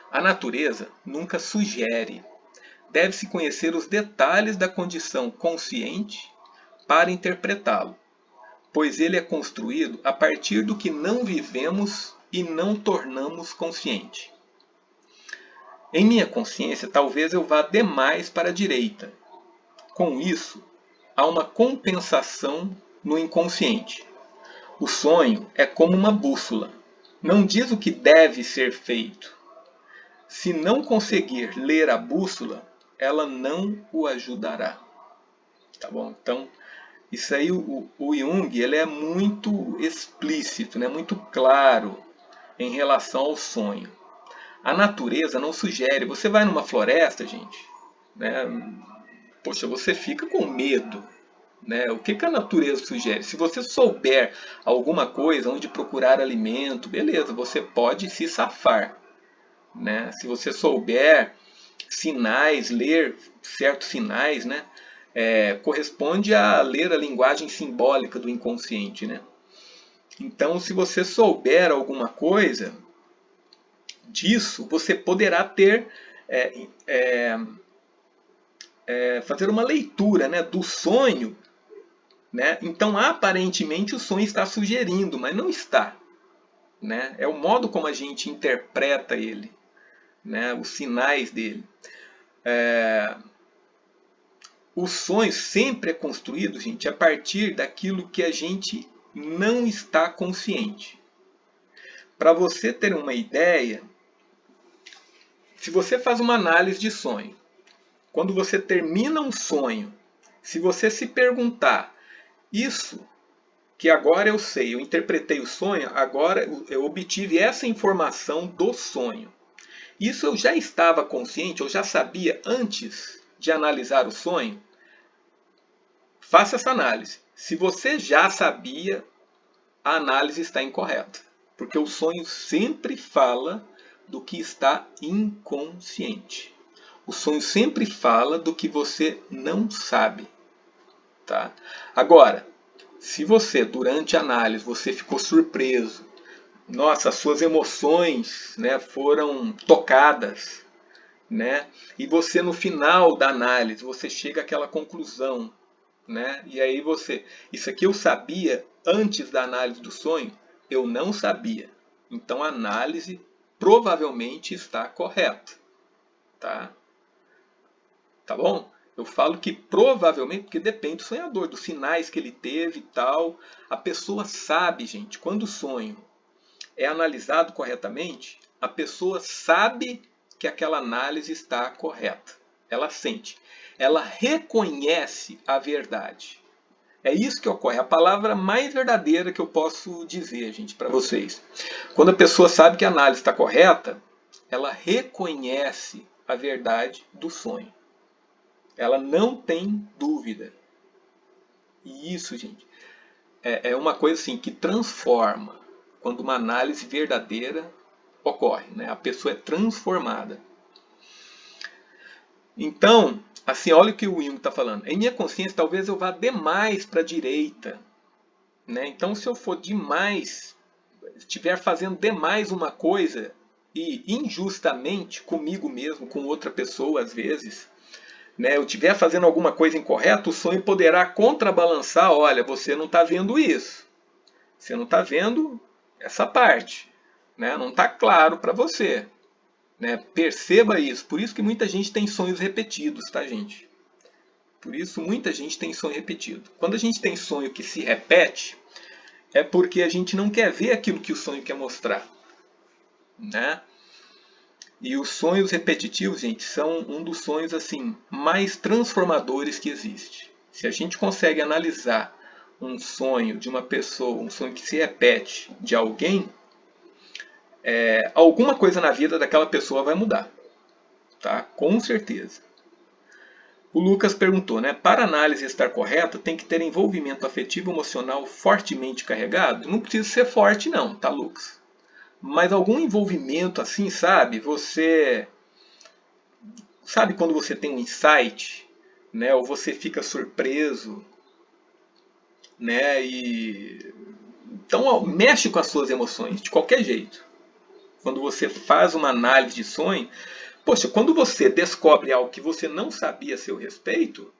A natureza nunca sugere. Deve-se conhecer os detalhes da condição consciente para interpretá-lo, pois ele é construído a partir do que não vivemos e não tornamos consciente. Em minha consciência, talvez eu vá demais para a direita. Com isso, há uma compensação no inconsciente. O sonho é como uma bússola. Não diz o que deve ser feito. Se não conseguir ler a bússola, ela não o ajudará. Tá bom? Então, isso aí o Jung ele é muito explícito, né? Muito claro em relação ao sonho. A natureza não sugere. Você vai numa floresta, gente, né? Poxa, você fica com medo. Né? O que a natureza sugere? Se você souber alguma coisa onde procurar alimento, beleza, você pode se safar. Né? Se você souber sinais, ler certos sinais, né? Corresponde a ler a linguagem simbólica do inconsciente. Né? Então, se você souber alguma coisa disso, você poderá ter fazer uma leitura, né, do sonho. Né? Então, aparentemente, o sonho está sugerindo, mas não está. Né? É o modo como a gente interpreta ele, né? Os sinais dele. O sonho sempre é construído, gente, a partir daquilo que a gente não está consciente. Para você ter uma ideia, se você faz uma análise de sonho, quando você termina um sonho, se você se perguntar, isso que agora eu sei, eu interpretei o sonho, agora eu obtive essa informação do sonho. Isso eu já estava consciente, eu já sabia antes de analisar o sonho? Faça essa análise. Se você já sabia, a análise está incorreta. Porque o sonho sempre fala do que está inconsciente. O sonho sempre fala do que você não sabe. Tá? Agora, se você, durante a análise, você ficou surpreso, nossa, as suas emoções, né, foram tocadas, né, e você no final da análise, você chega àquela conclusão, né, e aí você, isso aqui eu sabia antes da análise do sonho? Eu não sabia. Então a análise provavelmente está correta. Tá? Tá bom? Eu falo que provavelmente, porque depende do sonhador, dos sinais que ele teve e tal. A pessoa sabe, gente, quando o sonho é analisado corretamente, a pessoa sabe que aquela análise está correta. Ela sente. Ela reconhece a verdade. É isso que ocorre. A palavra mais verdadeira que eu posso dizer, gente, para vocês. Quando a pessoa sabe que a análise está correta, ela reconhece a verdade do sonho. Ela não tem dúvida. E isso, gente, é uma coisa assim que transforma quando uma análise verdadeira ocorre, né? A pessoa é transformada. Então, assim, olha o que o Jung está falando. Em minha consciência, talvez eu vá demais para a direita, né? Então, se eu for demais, estiver fazendo demais uma coisa e injustamente comigo mesmo, com outra pessoa às vezes, né, eu estiver fazendo alguma coisa incorreta, o sonho poderá contrabalançar. Olha, você não está vendo isso. Você não está vendo essa parte. Né? Não está claro para você. Né? Perceba isso. Por isso que muita gente tem sonhos repetidos, tá, gente? Por isso muita gente tem sonho repetido. Quando a gente tem sonho que se repete, é porque a gente não quer ver aquilo que o sonho quer mostrar. Né? E os sonhos repetitivos, gente, são um dos sonhos assim mais transformadores que existe. Se a gente consegue analisar um sonho de uma pessoa, um sonho que se repete de alguém, alguma coisa na vida daquela pessoa vai mudar. Tá? Com certeza. O Lucas perguntou, né? Para a análise estar correta, tem que ter envolvimento afetivo emocional fortemente carregado? Não precisa ser forte não, tá, Lucas? Mas algum envolvimento assim, sabe? Você sabe quando você tem um insight, né? Ou você fica surpreso, né? E então mexe com as suas emoções de qualquer jeito. Quando você faz uma análise de sonho, poxa, quando você descobre algo que você não sabia a seu respeito,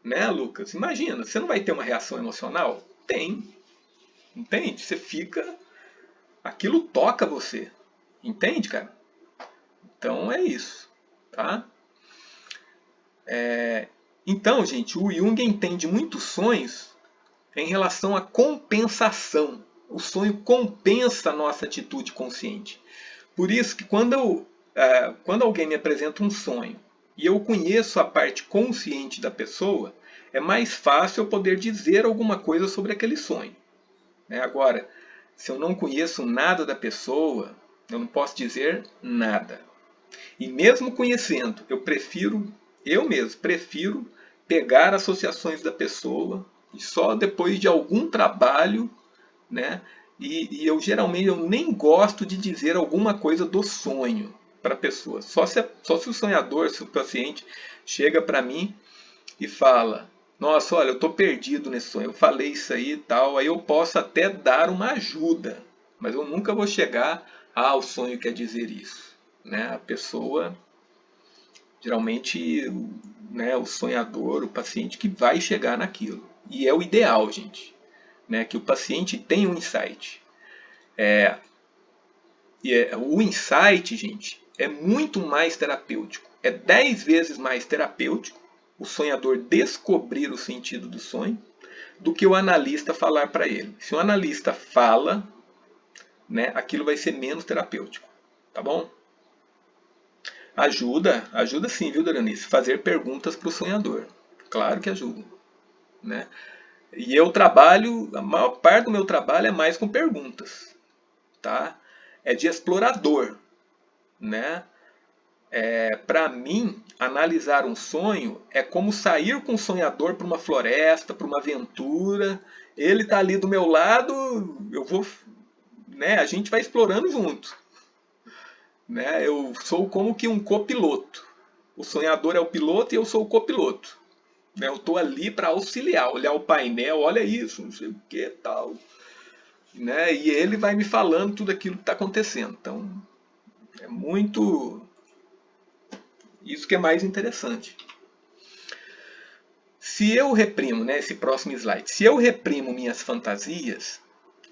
né, Lucas? Imagina, você não vai ter uma reação emocional? Tem, entende? Você fica, aquilo toca você, entende, cara? Então é isso, tá? Então, gente, o Jung entende muitos sonhos em relação à compensação. O sonho compensa a nossa atitude consciente. Por isso que quando alguém me apresenta um sonho e eu conheço a parte consciente da pessoa, é mais fácil eu poder dizer alguma coisa sobre aquele sonho. Agora, se eu não conheço nada da pessoa, eu não posso dizer nada. E mesmo conhecendo, eu mesmo prefiro pegar associações da pessoa e só depois de algum trabalho, né? E eu geralmente eu nem gosto de dizer alguma coisa do sonho para a pessoa. Só se o sonhador, se o paciente chega para mim e fala, nossa, olha, eu estou perdido nesse sonho, eu falei isso aí e tal, aí eu posso até dar uma ajuda, mas eu nunca vou chegar, o sonho quer dizer isso. Né? A pessoa, geralmente, né, o sonhador, o paciente que vai chegar naquilo. E é o ideal, gente, né, que o paciente tenha um insight. O insight, gente, é muito mais terapêutico. É 10 vezes mais terapêutico o sonhador descobrir o sentido do sonho do que o analista falar para ele. Se o analista fala, né, aquilo vai ser menos terapêutico. Tá bom? Ajuda sim, viu, Doranice? Fazer perguntas para o sonhador. Claro que ajuda. Né? E eu trabalho, a maior parte do meu trabalho é mais com perguntas, tá? É de explorador, né? Para mim, analisar um sonho é como sair com um sonhador para uma floresta, para uma aventura. Ele está ali do meu lado, eu vou, né? A gente vai explorando junto, né? Eu sou como que um copiloto. O sonhador é o piloto e eu sou o copiloto. Né? Eu estou ali para auxiliar, olhar o painel, olha isso, não sei o que, tal, né? E ele vai me falando tudo aquilo que está acontecendo. Então, é muito isso que é mais interessante. Se eu reprimo, né, esse próximo slide, se eu reprimo minhas fantasias,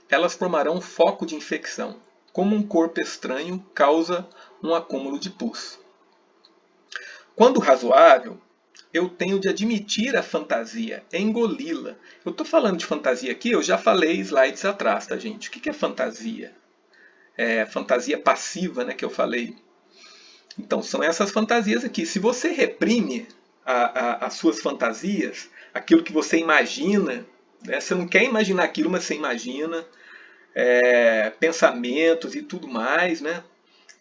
elas formarão foco de infecção, como um corpo estranho causa um acúmulo de pus. Quando razoável, eu tenho de admitir a fantasia, engoli-la. Eu estou falando de fantasia aqui, eu já falei slides atrás, tá, gente? O que é fantasia? É fantasia passiva, né, que eu falei. Então, são essas fantasias aqui. Se você reprime as suas fantasias, aquilo que você imagina, né, você não quer imaginar aquilo, mas você imagina, pensamentos e tudo mais, né?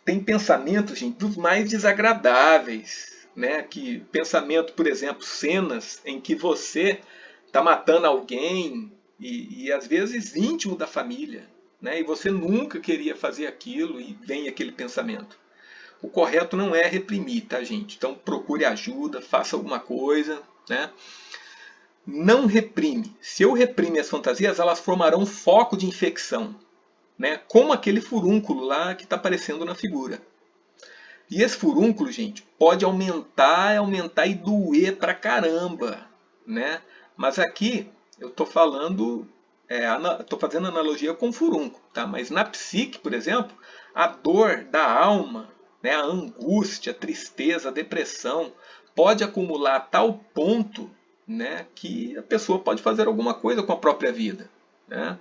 Tem pensamentos, gente, dos mais desagradáveis, né? Que pensamento, por exemplo, cenas em que você está matando alguém e às vezes íntimo da família, né? E você nunca queria fazer aquilo e vem aquele pensamento. O correto não é reprimir, tá, gente? Então procure ajuda, faça alguma coisa, né? Não reprime. Se eu reprime as fantasias, elas formarão foco de infecção, né? Como aquele furúnculo lá que está aparecendo na figura. E esse furúnculo, gente, pode aumentar e doer pra caramba, né? Mas aqui eu estou falando, estou fazendo analogia com furúnculo, tá? Mas na psique, por exemplo, a dor da alma, né, a angústia, a tristeza, a depressão, pode acumular a tal ponto, né, que a pessoa pode fazer alguma coisa com a própria vida, né?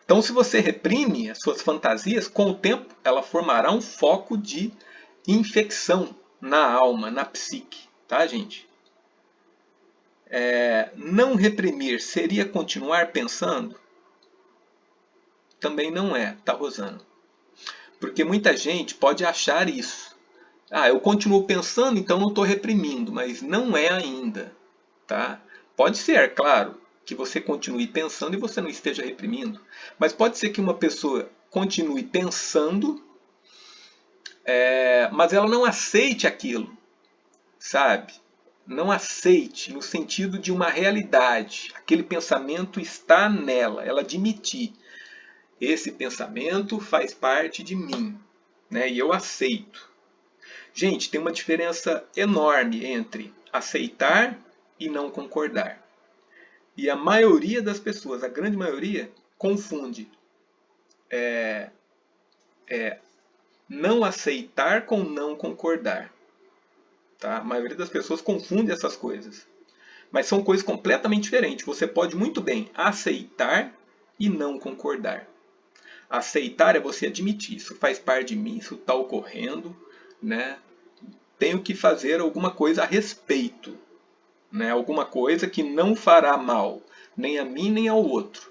Então, se você reprime as suas fantasias, com o tempo ela formará um foco de infecção na alma, na psique, tá, gente? Não reprimir seria continuar pensando? Também não é, tá, Rosana? Porque muita gente pode achar isso. Ah, eu continuo pensando, então não estou reprimindo, mas não é ainda, tá? Pode ser, claro, que você continue pensando e você não esteja reprimindo, mas pode ser que uma pessoa continue pensando, mas ela não aceite aquilo, sabe? Não aceite no sentido de uma realidade. Aquele pensamento está nela, ela admitir. Esse pensamento faz parte de mim, né? E eu aceito. Gente, tem uma diferença enorme entre aceitar e não concordar. E a maioria das pessoas, a grande maioria, confunde não aceitar com não concordar. Tá? A maioria das pessoas confunde essas coisas. Mas são coisas completamente diferentes. Você pode muito bem aceitar e não concordar. Aceitar é você admitir, isso faz parte de mim, isso está ocorrendo, né? Tenho que fazer alguma coisa a respeito, né? Alguma coisa que não fará mal, nem a mim nem ao outro.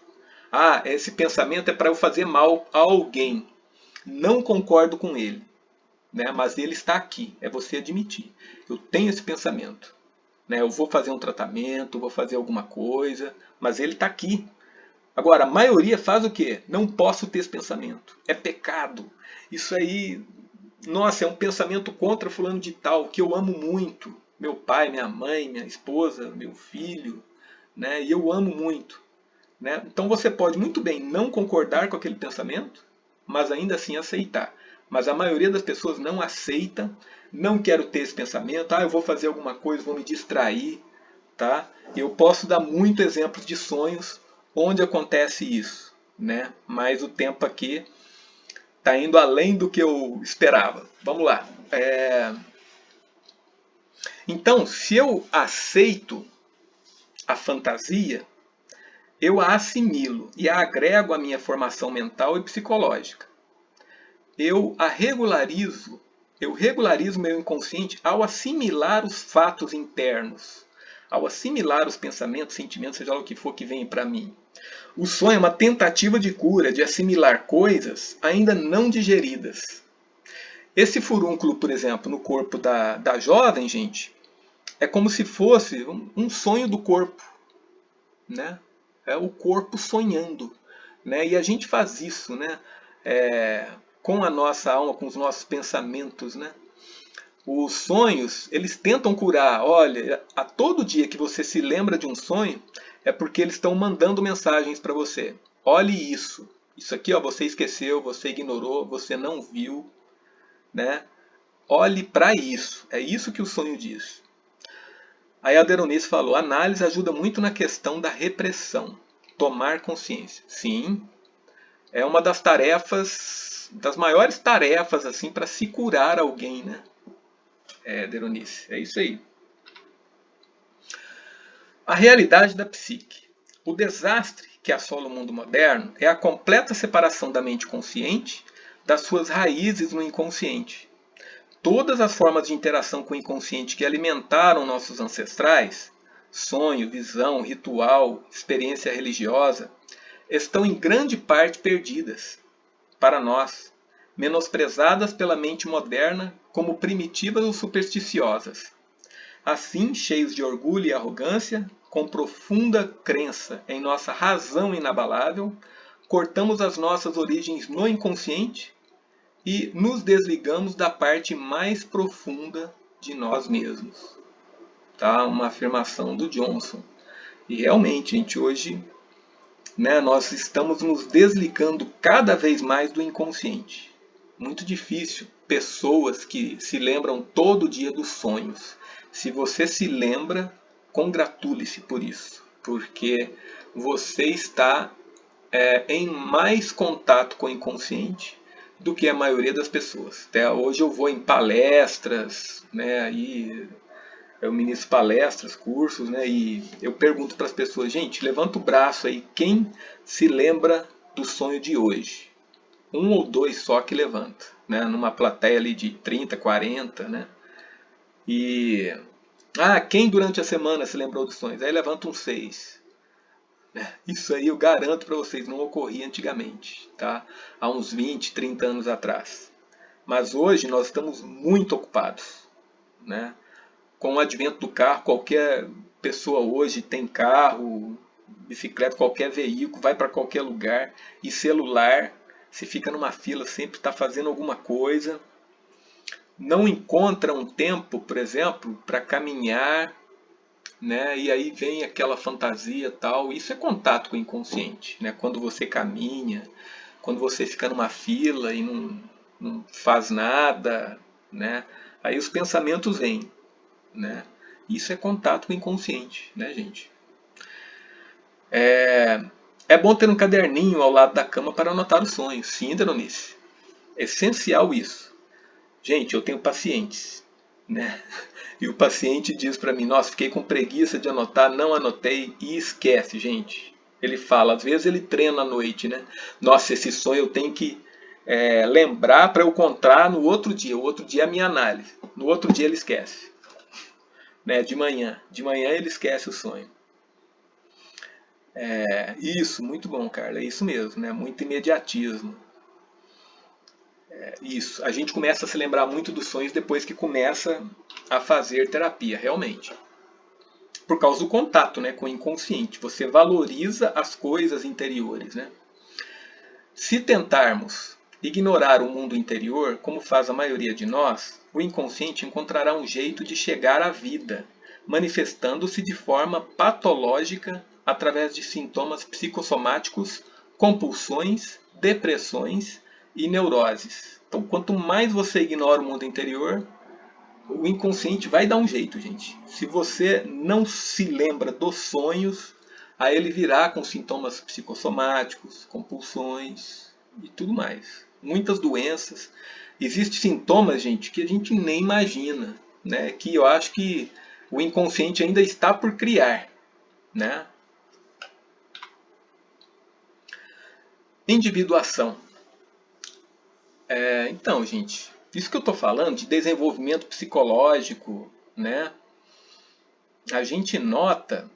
Ah, esse pensamento é para eu fazer mal a alguém. Não concordo com ele, né? Mas ele está aqui, é você admitir. Eu tenho esse pensamento. Né? Eu vou fazer um tratamento, vou fazer alguma coisa, mas ele está aqui. Agora, a maioria faz o quê? Não posso ter esse pensamento. É pecado. Isso aí, nossa, é um pensamento contra fulano de tal, que eu amo muito. Meu pai, minha mãe, minha esposa, meu filho, né? E eu amo muito. Né? Então você pode muito bem não concordar com aquele pensamento, mas ainda assim aceitar. Mas a maioria das pessoas não aceita, não quero ter esse pensamento, eu vou fazer alguma coisa, vou me distrair. Tá? Eu posso dar muitos exemplos de sonhos onde acontece isso, né? Mas o tempo aqui está indo além do que eu esperava. Vamos lá. Então, se eu aceito a fantasia, eu a assimilo e a agrego à minha formação mental e psicológica. Eu regularizo meu inconsciente ao assimilar os fatos internos, ao assimilar os pensamentos, sentimentos, seja lá o que for que vem para mim. O sonho é uma tentativa de cura, de assimilar coisas ainda não digeridas. Esse furúnculo, por exemplo, no corpo da jovem, gente, é como se fosse um sonho do corpo, né? É o corpo sonhando, né? E a gente faz isso, né? Com a nossa alma, com os nossos pensamentos, né? Os sonhos, eles tentam curar. Olha, a todo dia que você se lembra de um sonho, é porque eles estão mandando mensagens para você. Olhe isso. Isso aqui, ó, você esqueceu, você ignorou, você não viu, né? Olhe para isso. É isso que o sonho diz. Aí a Deronice falou, a análise ajuda muito na questão da repressão. Tomar consciência. Sim, é uma das tarefas, das maiores tarefas assim para se curar alguém, né? Deronice, é isso aí. A realidade da psique. O desastre que assola o mundo moderno é a completa separação da mente consciente das suas raízes no inconsciente. Todas as formas de interação com o inconsciente que alimentaram nossos ancestrais, sonho, visão, ritual, experiência religiosa, estão em grande parte perdidas para nós, menosprezadas pela mente moderna como primitivas ou supersticiosas. Assim, cheios de orgulho e arrogância, com profunda crença em nossa razão inabalável, cortamos as nossas origens no inconsciente e nos desligamos da parte mais profunda de nós mesmos. Tá? Uma afirmação do Johnson. E realmente, gente, hoje, né, nós estamos nos desligando cada vez mais do inconsciente. Muito difícil pessoas que se lembram todo dia dos sonhos. Se você se lembra, congratule-se por isso, porque você está em mais contato com o inconsciente do que a maioria das pessoas. Até hoje eu vou em palestras, né, aí eu ministro palestras, cursos, né, e eu pergunto para as pessoas, gente, levanta o braço aí, quem se lembra do sonho de hoje? Um ou dois só que levanta, né, numa plateia ali de 30, 40, né, e quem durante a semana se lembrou dos sonhos? Aí levanta uns 6. Isso aí eu garanto para vocês, não ocorria antigamente, tá? Há uns 20, 30 anos atrás. Mas hoje nós estamos muito ocupados, né? Com o advento do carro, qualquer pessoa hoje tem carro, bicicleta, qualquer veículo, vai para qualquer lugar. E celular, se fica numa fila, sempre está fazendo alguma coisa. Não encontra um tempo, por exemplo, para caminhar, né? E aí vem aquela fantasia tal. Isso é contato com o inconsciente, né? Quando você caminha, quando você fica numa fila e não faz nada, né? Aí os pensamentos vêm, né? Isso é contato com o inconsciente, né, gente? É bom ter um caderninho ao lado da cama para anotar os sonhos. Sim, Deronice. É essencial isso. Gente, eu tenho pacientes, né? E o paciente diz para mim, nossa, fiquei com preguiça de anotar, não anotei e esquece, gente. Ele fala, às vezes ele treina à noite, né? Nossa, esse sonho eu tenho que lembrar para eu contar no outro dia. O outro dia é a minha análise. No outro dia ele esquece. Né? De manhã ele esquece o sonho. Isso, muito bom, Carla. É isso mesmo, né? Muito imediatismo. Isso, a gente começa a se lembrar muito dos sonhos depois que começa a fazer terapia, realmente. Por causa do contato, né, com o inconsciente. Você valoriza as coisas interiores, né? Se tentarmos ignorar o mundo interior, como faz a maioria de nós, o inconsciente encontrará um jeito de chegar à vida, manifestando-se de forma patológica através de sintomas psicossomáticos, compulsões, depressões e neuroses. Então, quanto mais você ignora o mundo interior, o inconsciente vai dar um jeito, gente. Se você não se lembra dos sonhos, aí ele virá com sintomas psicossomáticos, compulsões e tudo mais. Muitas doenças. Existem sintomas, gente, que a gente nem imagina, né? Que eu acho que o inconsciente ainda está por criar, né? Individuação. Então, gente, isso que eu estou falando de desenvolvimento psicológico, né? a gente nota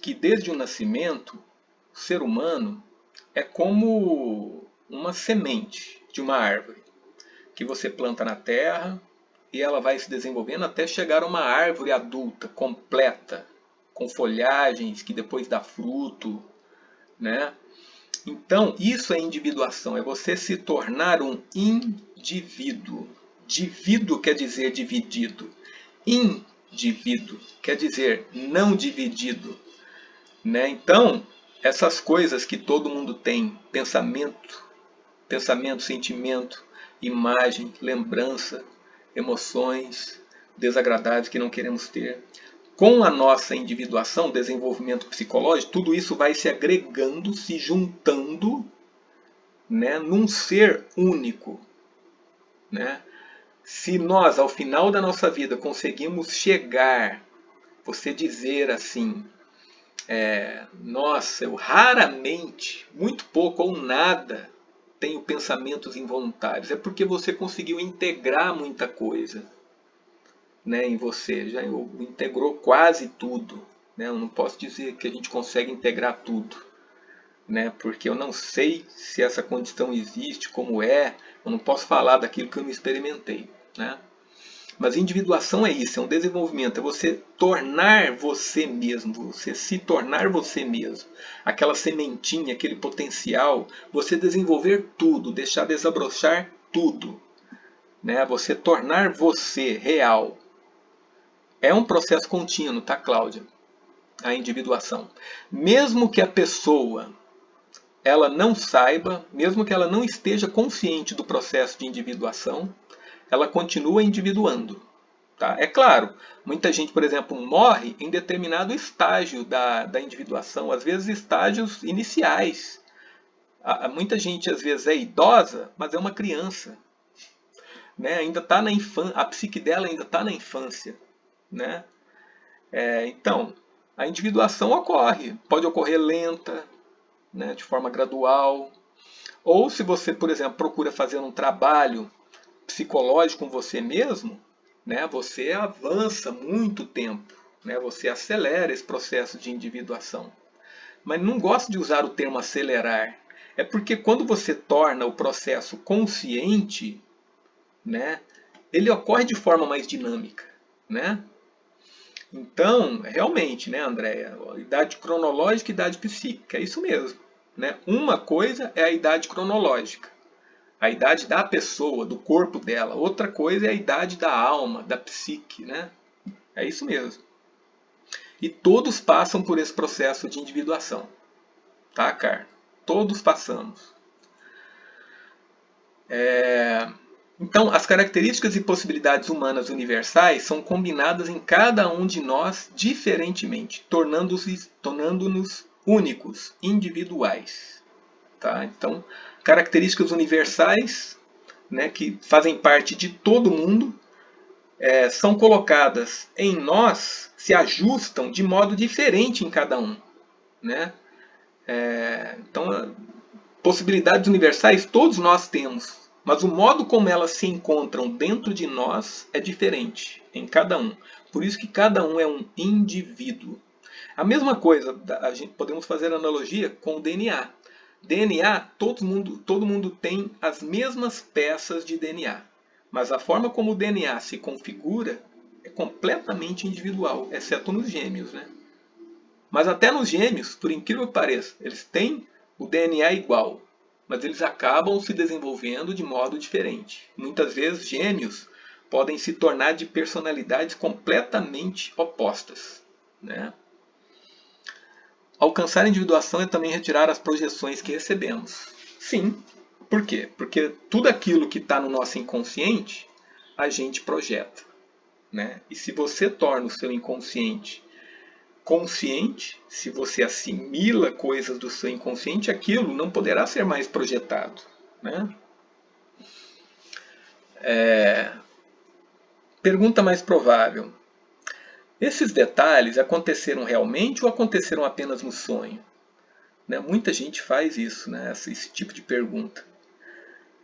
que desde o nascimento, o ser humano é como uma semente de uma árvore que você planta na terra e ela vai se desenvolvendo até chegar a uma árvore adulta, completa, com folhagens que depois dá fruto, né? Então, isso é individuação, é você se tornar um indivíduo. Divíduo quer dizer dividido. Indivíduo quer dizer não dividido, né? Então, essas coisas que todo mundo tem, pensamento, sentimento, imagem, lembrança, emoções desagradáveis que não queremos ter, com a nossa individuação, desenvolvimento psicológico, tudo isso vai se agregando, se juntando, né, num ser único, né? Se nós, ao final da nossa vida, conseguimos chegar, você dizer assim, nossa, eu raramente, muito pouco ou nada, tenho pensamentos involuntários, é porque você conseguiu integrar muita coisa, né, em você, já integrou quase tudo, né? Eu não posso dizer que a gente consegue integrar tudo, né? Porque eu não sei se essa condição existe, como é, eu não posso falar daquilo que eu não experimentei, né? Mas individuação é isso, é um desenvolvimento, é você tornar você mesmo, você se tornar você mesmo. Aquela sementinha, aquele potencial, você desenvolver tudo, deixar desabrochar tudo, né? Você tornar você real. É um processo contínuo, tá, Cláudia? A individuação. Mesmo que a pessoa ela não saiba, mesmo que ela não esteja consciente do processo de individuação, ela continua individuando. Tá? É claro, muita gente, por exemplo, morre em determinado estágio da individuação, às vezes estágios iniciais. Muita gente, às vezes, é idosa, mas é uma criança. Né? Ainda está na infância, a psique dela ainda está na infância. Né? Então, a individuação ocorre, pode ocorrer lenta, né, de forma gradual, ou se você, por exemplo, procura fazer um trabalho psicológico com você mesmo, né, você avança muito tempo, né, você acelera esse processo de individuação. Mas não gosto de usar o termo acelerar, é porque quando você torna o processo consciente, né, ele ocorre de forma mais dinâmica, né? Então, realmente, né, Andréia, idade cronológica e idade psíquica, é isso mesmo. Né? Uma coisa é a idade cronológica, a idade da pessoa, do corpo dela. Outra coisa é a idade da alma, da psique. Né? É isso mesmo. E todos passam por esse processo de individuação. Tá, Carlos? Todos passamos. Então, as características e possibilidades humanas universais são combinadas em cada um de nós diferentemente, tornando-nos únicos, individuais. Tá? Então, características universais, né, que fazem parte de todo mundo, são colocadas em nós, se ajustam de modo diferente em cada um. Né? Então, possibilidades universais todos nós temos, mas o modo como elas se encontram dentro de nós é diferente em cada um. Por isso que cada um é um indivíduo. A mesma coisa, podemos fazer analogia com o DNA. DNA, todo mundo tem as mesmas peças de DNA, mas a forma como o DNA se configura é completamente individual, exceto nos gêmeos. Né? Mas até nos gêmeos, por incrível que pareça, eles têm o DNA igual, mas eles acabam se desenvolvendo de modo diferente. Muitas vezes, gêmeos podem se tornar de personalidades completamente opostas. Né? Alcançar a individuação é também retirar as projeções que recebemos. Sim. Por quê? Porque tudo aquilo que está no nosso inconsciente, a gente projeta. Né? E se você torna o seu inconsciente consciente, se você assimila coisas do seu inconsciente, aquilo não poderá ser mais projetado. Né? Pergunta mais provável. Esses detalhes aconteceram realmente ou aconteceram apenas no sonho? Né? Muita gente faz isso, né? Esse tipo de pergunta.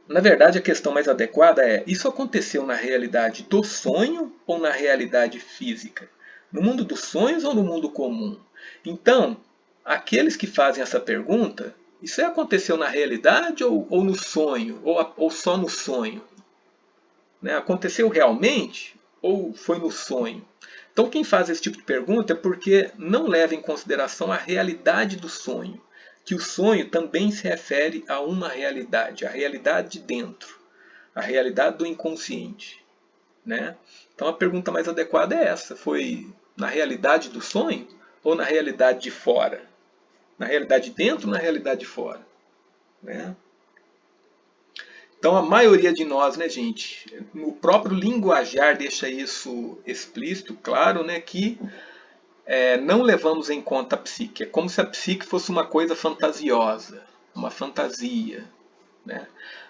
Na verdade, a questão mais adequada é: isso aconteceu na realidade do sonho ou na realidade física? No mundo dos sonhos ou no mundo comum? Então, aqueles que fazem essa pergunta, isso aconteceu na realidade ou no sonho? Ou só no sonho? Né? Aconteceu realmente ou foi no sonho? Então, quem faz esse tipo de pergunta é porque não leva em consideração a realidade do sonho, que o sonho também se refere a uma realidade, a realidade de dentro, a realidade do inconsciente. Né? Então, a pergunta mais adequada é essa: foi na realidade do sonho ou na realidade de fora? Na realidade de dentro ou na realidade de fora? Né? Então, a maioria de nós, né, gente, no próprio linguajar deixa isso explícito, claro, né, que não levamos em conta a psique. É como se a psique fosse uma coisa fantasiosa, uma fantasia. Né?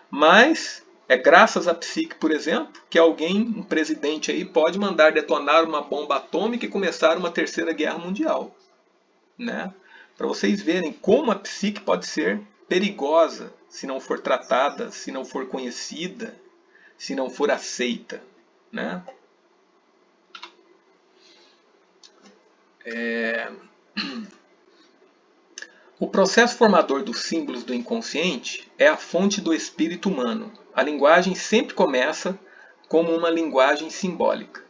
Mas é graças à psique, por exemplo, que alguém, um presidente aí, pode mandar detonar uma bomba atômica e começar uma terceira guerra mundial. Né? Para vocês verem como a psique pode ser perigosa se não for tratada, se não for conhecida, se não for aceita. Né? O processo formador dos símbolos do inconsciente é a fonte do espírito humano. A linguagem sempre começa como uma linguagem simbólica.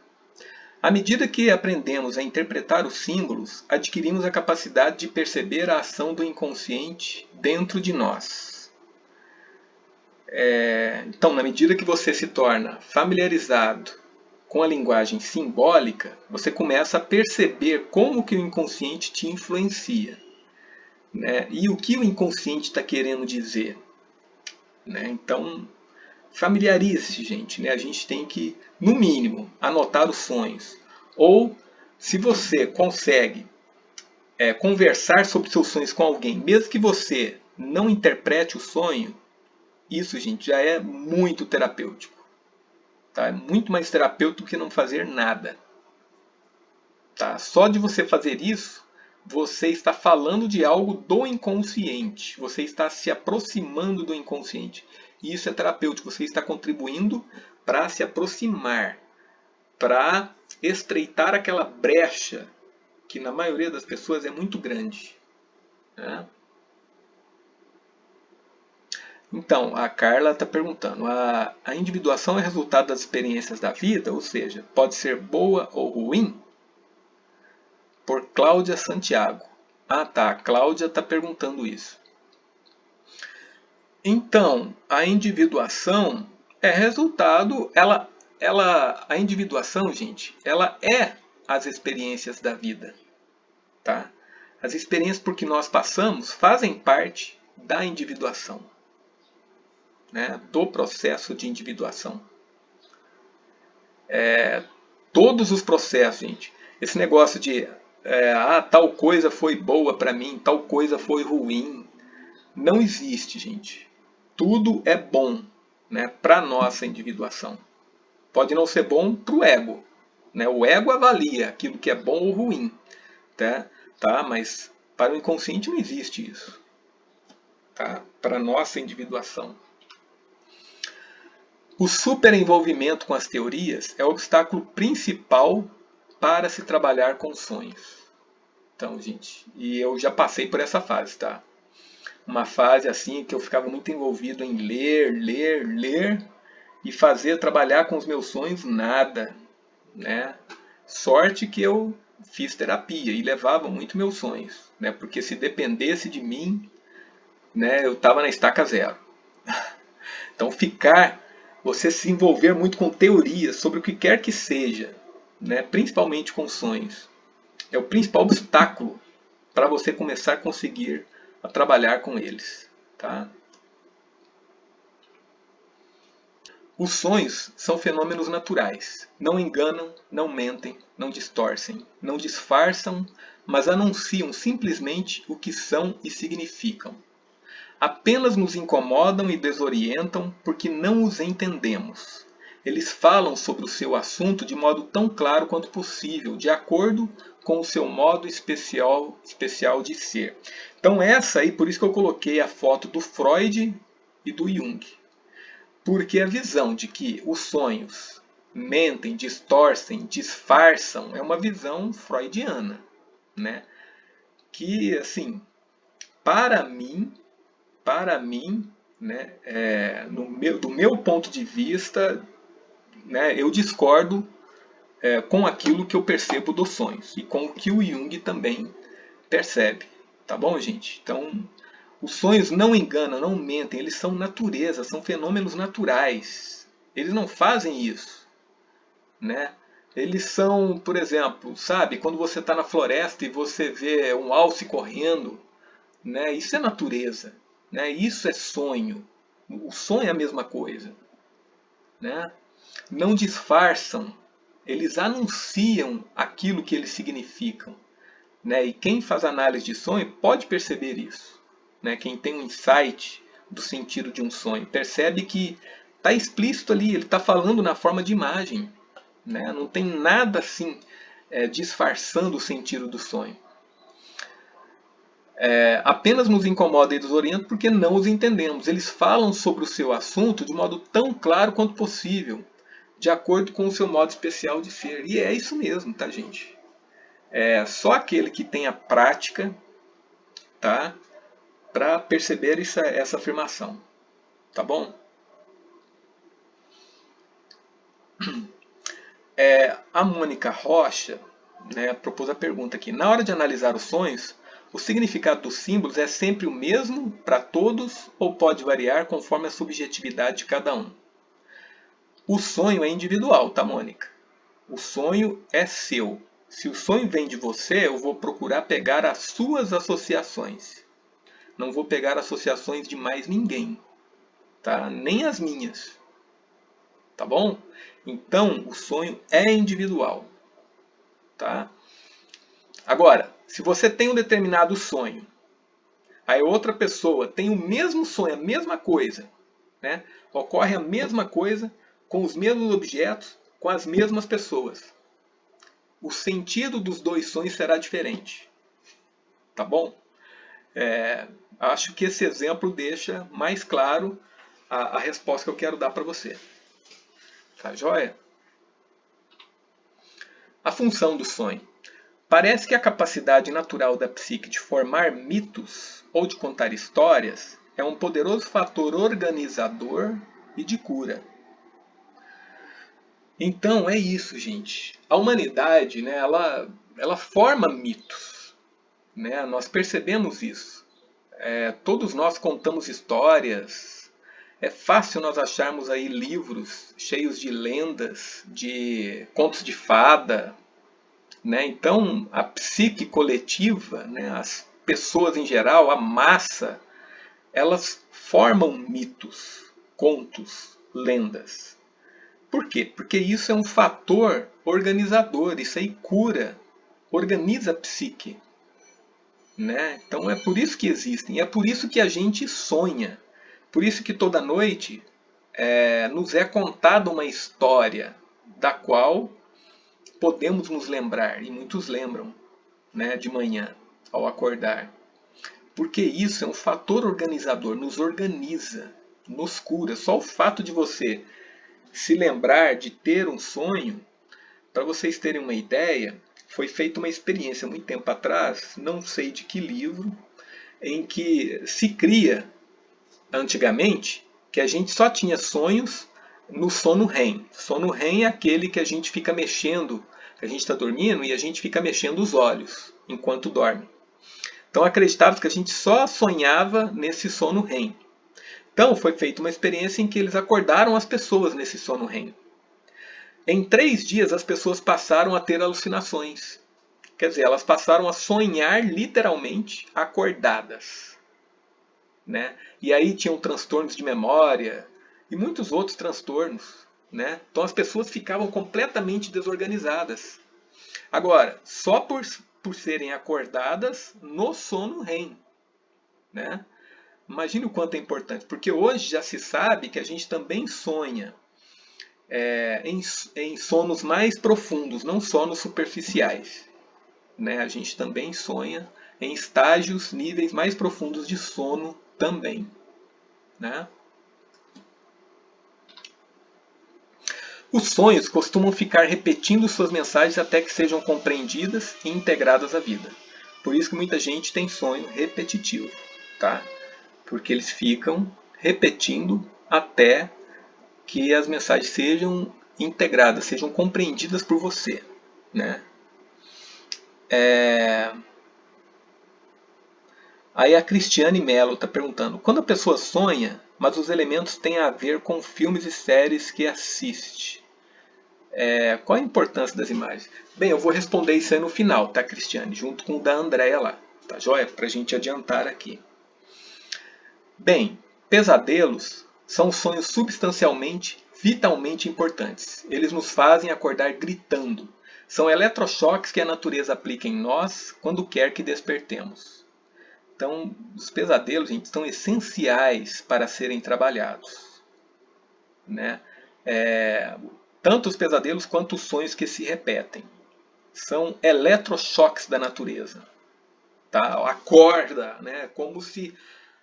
À medida que aprendemos a interpretar os símbolos, adquirimos a capacidade de perceber a ação do inconsciente dentro de nós. Então, na medida que você se torna familiarizado com a linguagem simbólica, você começa a perceber como que o inconsciente te influencia. Né? E o que o inconsciente está querendo dizer. Né? Então, familiarize-se, gente. Né? A gente tem que, no mínimo, anotar os sonhos. Ou, se você consegue conversar sobre seus sonhos com alguém, mesmo que você não interprete o sonho, isso, gente, já é muito terapêutico. Tá? É muito mais terapêutico que não fazer nada. Tá? Só de você fazer isso, você está falando de algo do inconsciente. Você está se aproximando do inconsciente. E isso é terapêutico. Você está contribuindo para se aproximar, para estreitar aquela brecha que na maioria das pessoas é muito grande. Né? Então, a Carla está perguntando, a individuação é resultado das experiências da vida? Ou seja, pode ser boa ou ruim? Por Cláudia Santiago. Ah tá, a Cláudia está perguntando isso. Então, a individuação é resultado, a individuação, gente, ela é as experiências da vida. Tá? As experiências por que nós passamos fazem parte da individuação. Né? Do processo de individuação. Todos os processos, gente. Esse negócio de tal coisa foi boa para mim, tal coisa foi ruim. Não existe, gente. Tudo é bom, né, para a nossa individuação. Pode não ser bom para o ego. Né? O ego avalia aquilo que é bom ou ruim. Tá? Mas para o inconsciente não existe isso. Tá? Para a nossa individuação. O superenvolvimento com as teorias é o obstáculo principal para se trabalhar com sonhos. Então, gente, e eu já passei por essa fase, tá? Uma fase assim que eu ficava muito envolvido em ler e trabalhar com os meus sonhos, nada. Né? Sorte que eu fiz terapia e levava muito meus sonhos, né? Porque se dependesse de mim, né, eu estava na estaca zero. Então, você se envolver muito com teorias sobre o que quer que seja, né, principalmente com sonhos, é o principal obstáculo para você começar a conseguir a trabalhar com eles. Tá? Os sonhos são fenômenos naturais. Não enganam, não mentem, não distorcem, não disfarçam, mas anunciam simplesmente o que são e significam. Apenas nos incomodam e desorientam porque não os entendemos. Eles falam sobre o seu assunto de modo tão claro quanto possível, de acordo com o seu modo especial de ser. Então essa aí, por isso que eu coloquei a foto do Freud e do Jung. Porque a visão de que os sonhos mentem, distorcem, disfarçam, é uma visão freudiana, né? Que, assim, para mim, né, do meu ponto de vista, né, eu discordo com aquilo que eu percebo dos sonhos e com o que o Jung também percebe. Tá bom, gente? Então, os sonhos não enganam, não mentem, eles são natureza, são fenômenos naturais. Eles não fazem isso, né? Eles são, por exemplo, sabe, quando você está na floresta e você vê um alce correndo, né? Isso é natureza, né? Isso é sonho. O sonho é a mesma coisa, né? Não disfarçam, eles anunciam aquilo que eles significam, né? E quem faz análise de sonho pode perceber isso, né? Quem tem um insight do sentido de um sonho percebe que está explícito ali, ele está falando na forma de imagem, né? Não tem nada assim disfarçando o sentido do sonho. Apenas nos incomoda e desorienta porque não os entendemos. Eles falam sobre o seu assunto de modo tão claro quanto possível, de acordo com o seu modo especial de ser. E é isso mesmo, tá, gente? É só aquele que tem a prática, tá, para perceber essa afirmação. Tá bom? A Mônica Rocha, né, propôs a pergunta aqui. Na hora de analisar os sonhos, o significado dos símbolos é sempre o mesmo para todos ou pode variar conforme a subjetividade de cada um? O sonho é individual, tá, Mônica? O sonho é seu. Se o sonho vem de você, eu vou procurar pegar as suas associações. Não vou pegar associações de mais ninguém, tá? Nem as minhas. Tá bom? Então, o sonho é individual, tá? Agora, se você tem um determinado sonho, aí outra pessoa tem o mesmo sonho, a mesma coisa, né? Ocorre a mesma coisa com os mesmos objetos, com as mesmas pessoas. O sentido dos dois sonhos será diferente, tá bom? Acho que esse exemplo deixa mais claro a resposta que eu quero dar para você. Tá joia? A função do sonho. Parece que a capacidade natural da psique de formar mitos ou de contar histórias é um poderoso fator organizador e de cura. Então é isso, gente. A humanidade, né, ela forma mitos, né? Nós percebemos isso. Todos nós contamos histórias. É fácil nós acharmos aí livros cheios de lendas, de contos de fada, né? Então, a psique coletiva, né, as pessoas em geral, a massa, elas formam mitos, contos, lendas. Por quê? Porque isso é um fator organizador, isso aí cura, organiza a psique. Né? Então é por isso que existem, é por isso que a gente sonha, por isso que toda noite nos é contada uma história da qual podemos nos lembrar, e muitos lembram, né, de manhã, ao acordar. Porque isso é um fator organizador, nos organiza, nos cura. Só o fato de você se lembrar de ter um sonho, para vocês terem uma ideia, foi feita uma experiência muito tempo atrás, não sei de que livro, em que se cria, antigamente, que a gente só tinha sonhos no sono REM. Sono REM é aquele que a gente fica mexendo, a gente está dormindo e a gente fica mexendo os olhos enquanto dorme. Então acreditava que a gente só sonhava nesse sono REM. Então foi feita uma experiência em que eles acordaram as pessoas nesse sono REM. Em 3 dias as pessoas passaram a ter alucinações. Quer dizer, elas passaram a sonhar literalmente acordadas. Né? E aí tinham transtornos de memória e muitos outros transtornos. Né? Então as pessoas ficavam completamente desorganizadas. Agora, só por serem acordadas no sono REM. Né? Imagine o quanto é importante, porque hoje já se sabe que a gente também sonha em sonos mais profundos, não só nos superficiais. Né? A gente também sonha em estágios, níveis mais profundos de sono também. Né? Os sonhos costumam ficar repetindo suas mensagens até que sejam compreendidas e integradas à vida. Por isso que muita gente tem sonho repetitivo, tá? Porque eles ficam repetindo até que as mensagens sejam integradas, sejam compreendidas por você, né? Aí a Cristiane Mello está perguntando: quando a pessoa sonha, mas os elementos têm a ver com filmes e séries que assiste, qual a importância das imagens? Bem, eu vou responder isso aí no final, tá, Cristiane? Junto com o da Andréia lá, tá joia? Para a gente adiantar aqui. Bem, pesadelos são sonhos substancialmente, vitalmente importantes. Eles nos fazem acordar gritando. São eletrochoques que a natureza aplica em nós quando quer que despertemos. Então, os pesadelos, gente, são essenciais para serem trabalhados, né? Tanto os pesadelos quanto os sonhos que se repetem. São eletrochoques da natureza. Tá? Acorda, né? Como se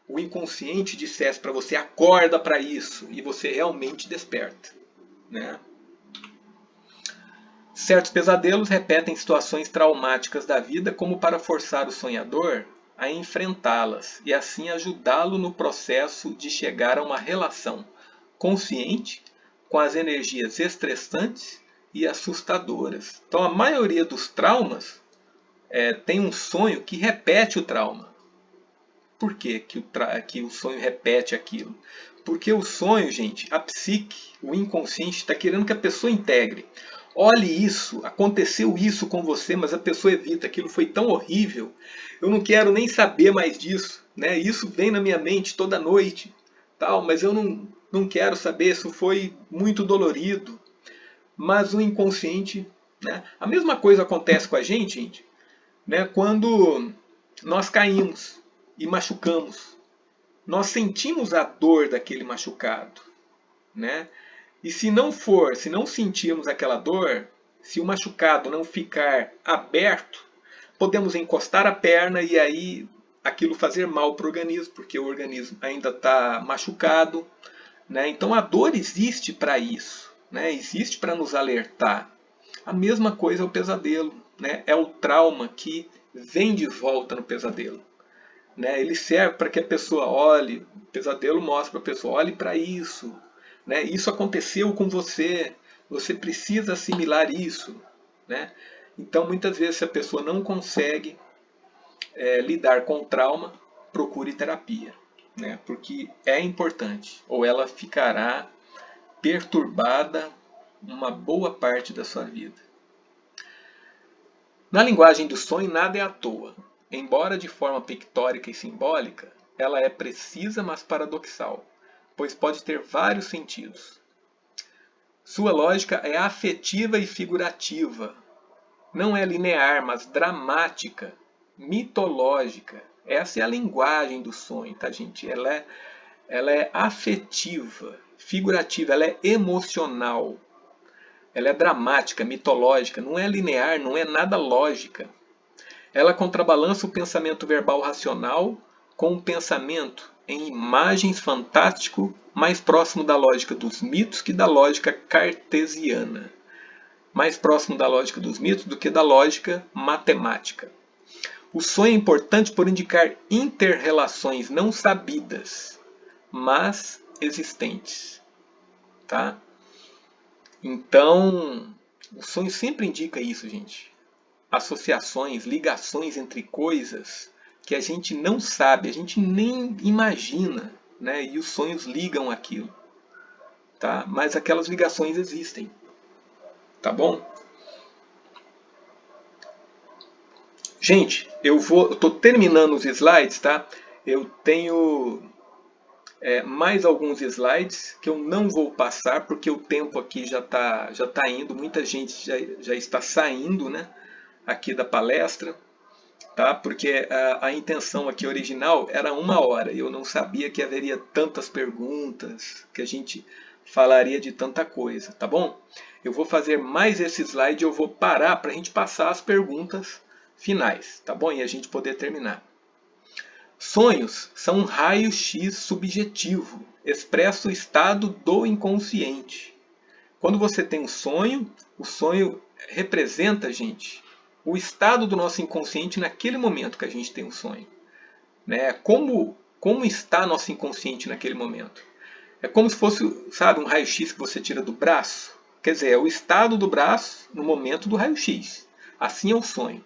o inconsciente dissesse para você: acorda para isso, e você realmente desperta, né? Certos pesadelos repetem situações traumáticas da vida como para forçar o sonhador a enfrentá-las e assim ajudá-lo no processo de chegar a uma relação consciente com as energias estressantes e assustadoras. Então, a maioria dos traumas tem um sonho que repete o trauma. Por que o sonho repete aquilo? Porque o sonho, gente, a psique, o inconsciente, está querendo que a pessoa integre. Olhe isso, aconteceu isso com você, mas a pessoa evita. Aquilo foi tão horrível, eu não quero nem saber mais disso, né? Isso vem na minha mente toda noite, tal, mas eu não quero saber, isso foi muito dolorido. Mas o inconsciente, né? A mesma coisa acontece com a gente, né? Quando nós caímos e machucamos, nós sentimos a dor daquele machucado, né? E se não sentirmos aquela dor, se o machucado não ficar aberto, podemos encostar a perna e aí aquilo fazer mal para o organismo, porque o organismo ainda está machucado, né? Então a dor existe para isso, né? Existe para nos alertar. A mesma coisa é o pesadelo, né? É o trauma que vem de volta no pesadelo, né? Ele serve para que a pessoa olhe, o pesadelo mostra para a pessoa: olhe para isso, né? Isso aconteceu com você, você precisa assimilar isso, né? Então, muitas vezes, se a pessoa não consegue lidar com o trauma, procure terapia, né? Porque é importante, ou ela ficará perturbada uma boa parte da sua vida. Na linguagem do sonho, nada é à toa. Embora de forma pictórica e simbólica, ela é precisa, mas paradoxal, pois pode ter vários sentidos. Sua lógica é afetiva e figurativa. Não é linear, mas dramática, mitológica. Essa é a linguagem do sonho, tá, gente? Ela é afetiva, figurativa, ela é emocional. Ela é dramática, mitológica, não é linear, não é nada lógica. Ela contrabalança o pensamento verbal racional com o pensamento em imagens fantástico, mais próximo da lógica dos mitos que da lógica cartesiana. Mais próximo da lógica dos mitos do que da lógica matemática. O sonho é importante por indicar inter-relações não sabidas, mas existentes. Tá? Então, o sonho sempre indica isso, gente. Associações, ligações entre coisas que a gente não sabe, a gente nem imagina, né? E os sonhos ligam aquilo, tá? Mas aquelas ligações existem, tá bom? Gente, eu estou terminando os slides, tá? Eu tenho mais alguns slides que eu não vou passar porque o tempo aqui já tá indo, muita gente já está saindo, né, aqui da palestra, tá? Porque a intenção aqui original era 1 hora e eu não sabia que haveria tantas perguntas, que a gente falaria de tanta coisa, tá bom? Eu vou fazer mais esse slide e eu vou parar para a gente passar as perguntas finais, tá bom? E a gente poder terminar. Sonhos são um raio-x subjetivo, expressa o estado do inconsciente. Quando você tem um sonho, o sonho representa, gente, o estado do nosso inconsciente naquele momento que a gente tem um sonho. Né? Como está nosso inconsciente naquele momento? É como se fosse, sabe, um raio-x que você tira do braço. Quer dizer, é o estado do braço no momento do raio-x. Assim é o sonho.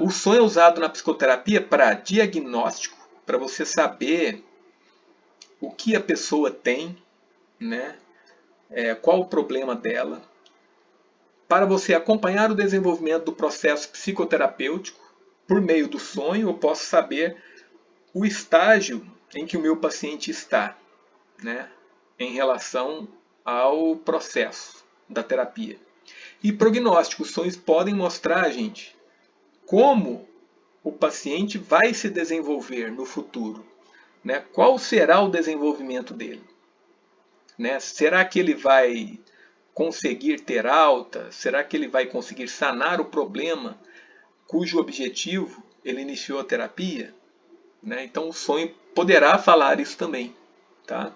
O sonho é usado na psicoterapia para diagnóstico, para você saber o que a pessoa tem, né? Qual o problema dela, para você acompanhar o desenvolvimento do processo psicoterapêutico. Por meio do sonho, eu posso saber o estágio em que o meu paciente está, né, em relação ao processo da terapia. E prognóstico, os sonhos podem mostrar, gente, como o paciente vai se desenvolver no futuro, né? Qual será o desenvolvimento dele, né? Será que ele vai conseguir ter alta? Será que ele vai conseguir sanar o problema cujo objetivo ele iniciou a terapia? Né? Então o sonho poderá falar isso também. Tá?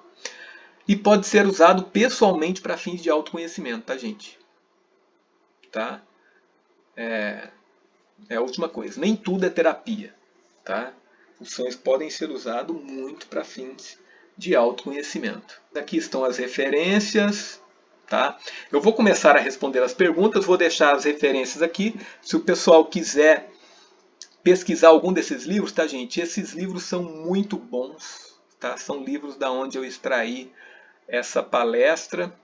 E pode ser usado pessoalmente para fins de autoconhecimento, tá, gente? Tá? É a última coisa. Nem tudo é terapia. Tá? Os sonhos podem ser usados muito para fins de autoconhecimento. Aqui estão as referências. Tá? Eu vou começar a responder as perguntas, vou deixar as referências aqui. Se o pessoal quiser pesquisar algum desses livros, tá, gente? Esses livros são muito bons. Tá? São livros da onde eu extraí essa palestra.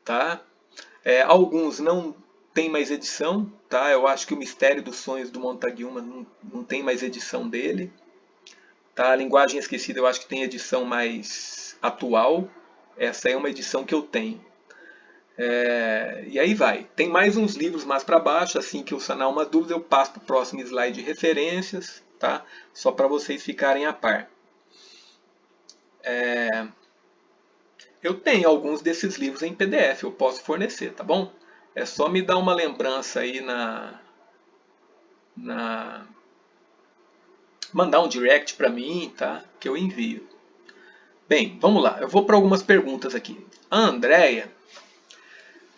Tá? Alguns não tem mais edição. Tá? Eu acho que o Mistério dos Sonhos do Montague Ullman não tem mais edição dele. Tá? A Linguagem Esquecida eu acho que tem edição mais atual. Essa é uma edição que eu tenho. E aí vai. Tem mais uns livros mais para baixo, assim que eu sanar uma dúvida, eu passo para o próximo slide de referências, tá? Só para vocês ficarem a par. Eu tenho alguns desses livros em PDF, eu posso fornecer, tá bom? É só me dar uma lembrança aí mandar um direct para mim, tá? Que eu envio. Bem, vamos lá. Eu vou para algumas perguntas aqui. A Andrea,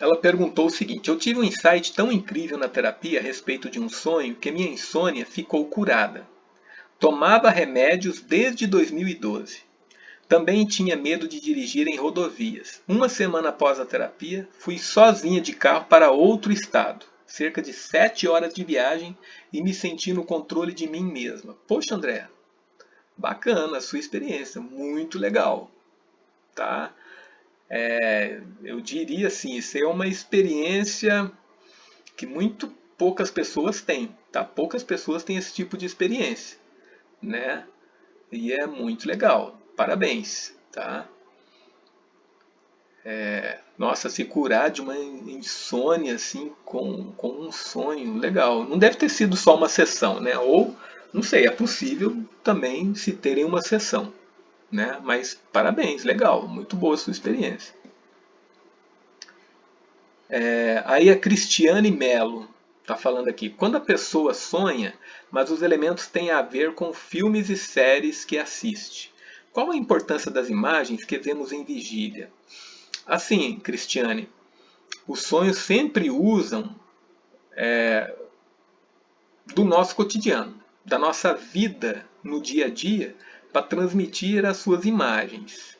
ela perguntou o seguinte: eu tive um insight tão incrível na terapia a respeito de um sonho que minha insônia ficou curada. Tomava remédios desde 2012. Também tinha medo de dirigir em rodovias. Uma semana após a terapia, fui sozinha de carro para outro estado. Cerca de 7 horas de viagem e me senti no controle de mim mesma. Poxa, André, bacana a sua experiência, muito legal. Tá? Eu diria assim, isso é uma experiência que muito poucas pessoas têm. Tá? Poucas pessoas têm esse tipo de experiência. Né? E é muito legal. Parabéns. Tá? Nossa, se curar de uma insônia assim com um sonho, legal. Não deve ter sido só uma sessão, né? Ou, não sei, é possível também se terem uma sessão. Né? Mas parabéns, legal, muito boa a sua experiência. Aí a Cristiane Melo está falando aqui. Quando a pessoa sonha, mas os elementos têm a ver com filmes e séries que assiste. Qual a importância das imagens que vemos em vigília? Assim, Cristiane, os sonhos sempre usam do nosso cotidiano, da nossa vida no dia a dia, para transmitir as suas imagens.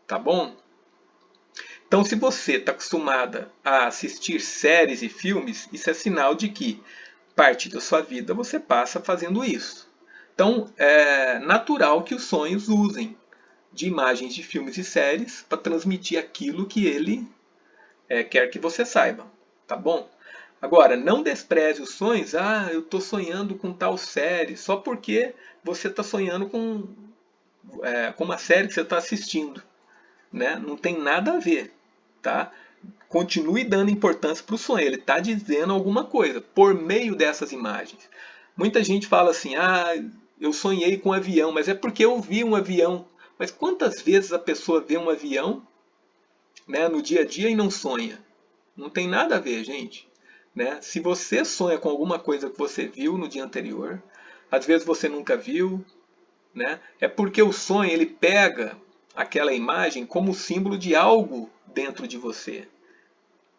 Tá bom? Então, se você está acostumada a assistir séries e filmes, isso é sinal de que parte da sua vida você passa fazendo isso. Então, é natural que os sonhos usem de imagens de filmes e séries para transmitir aquilo que ele quer que você saiba. Tá bom? Agora, não despreze os sonhos. Ah, eu estou sonhando com tal série, só porque você está sonhando com uma série que você está assistindo. Né? Não tem nada a ver. Tá? Continue dando importância para o sonho. Ele está dizendo alguma coisa por meio dessas imagens. Muita gente fala assim: ah, eu sonhei com um avião, mas é porque eu vi um avião. Mas quantas vezes a pessoa vê um avião, né, no dia a dia e não sonha? Não tem nada a ver, gente. Né? Se você sonha com alguma coisa que você viu no dia anterior, às vezes você nunca viu, né? É porque o sonho ele pega aquela imagem como símbolo de algo dentro de você,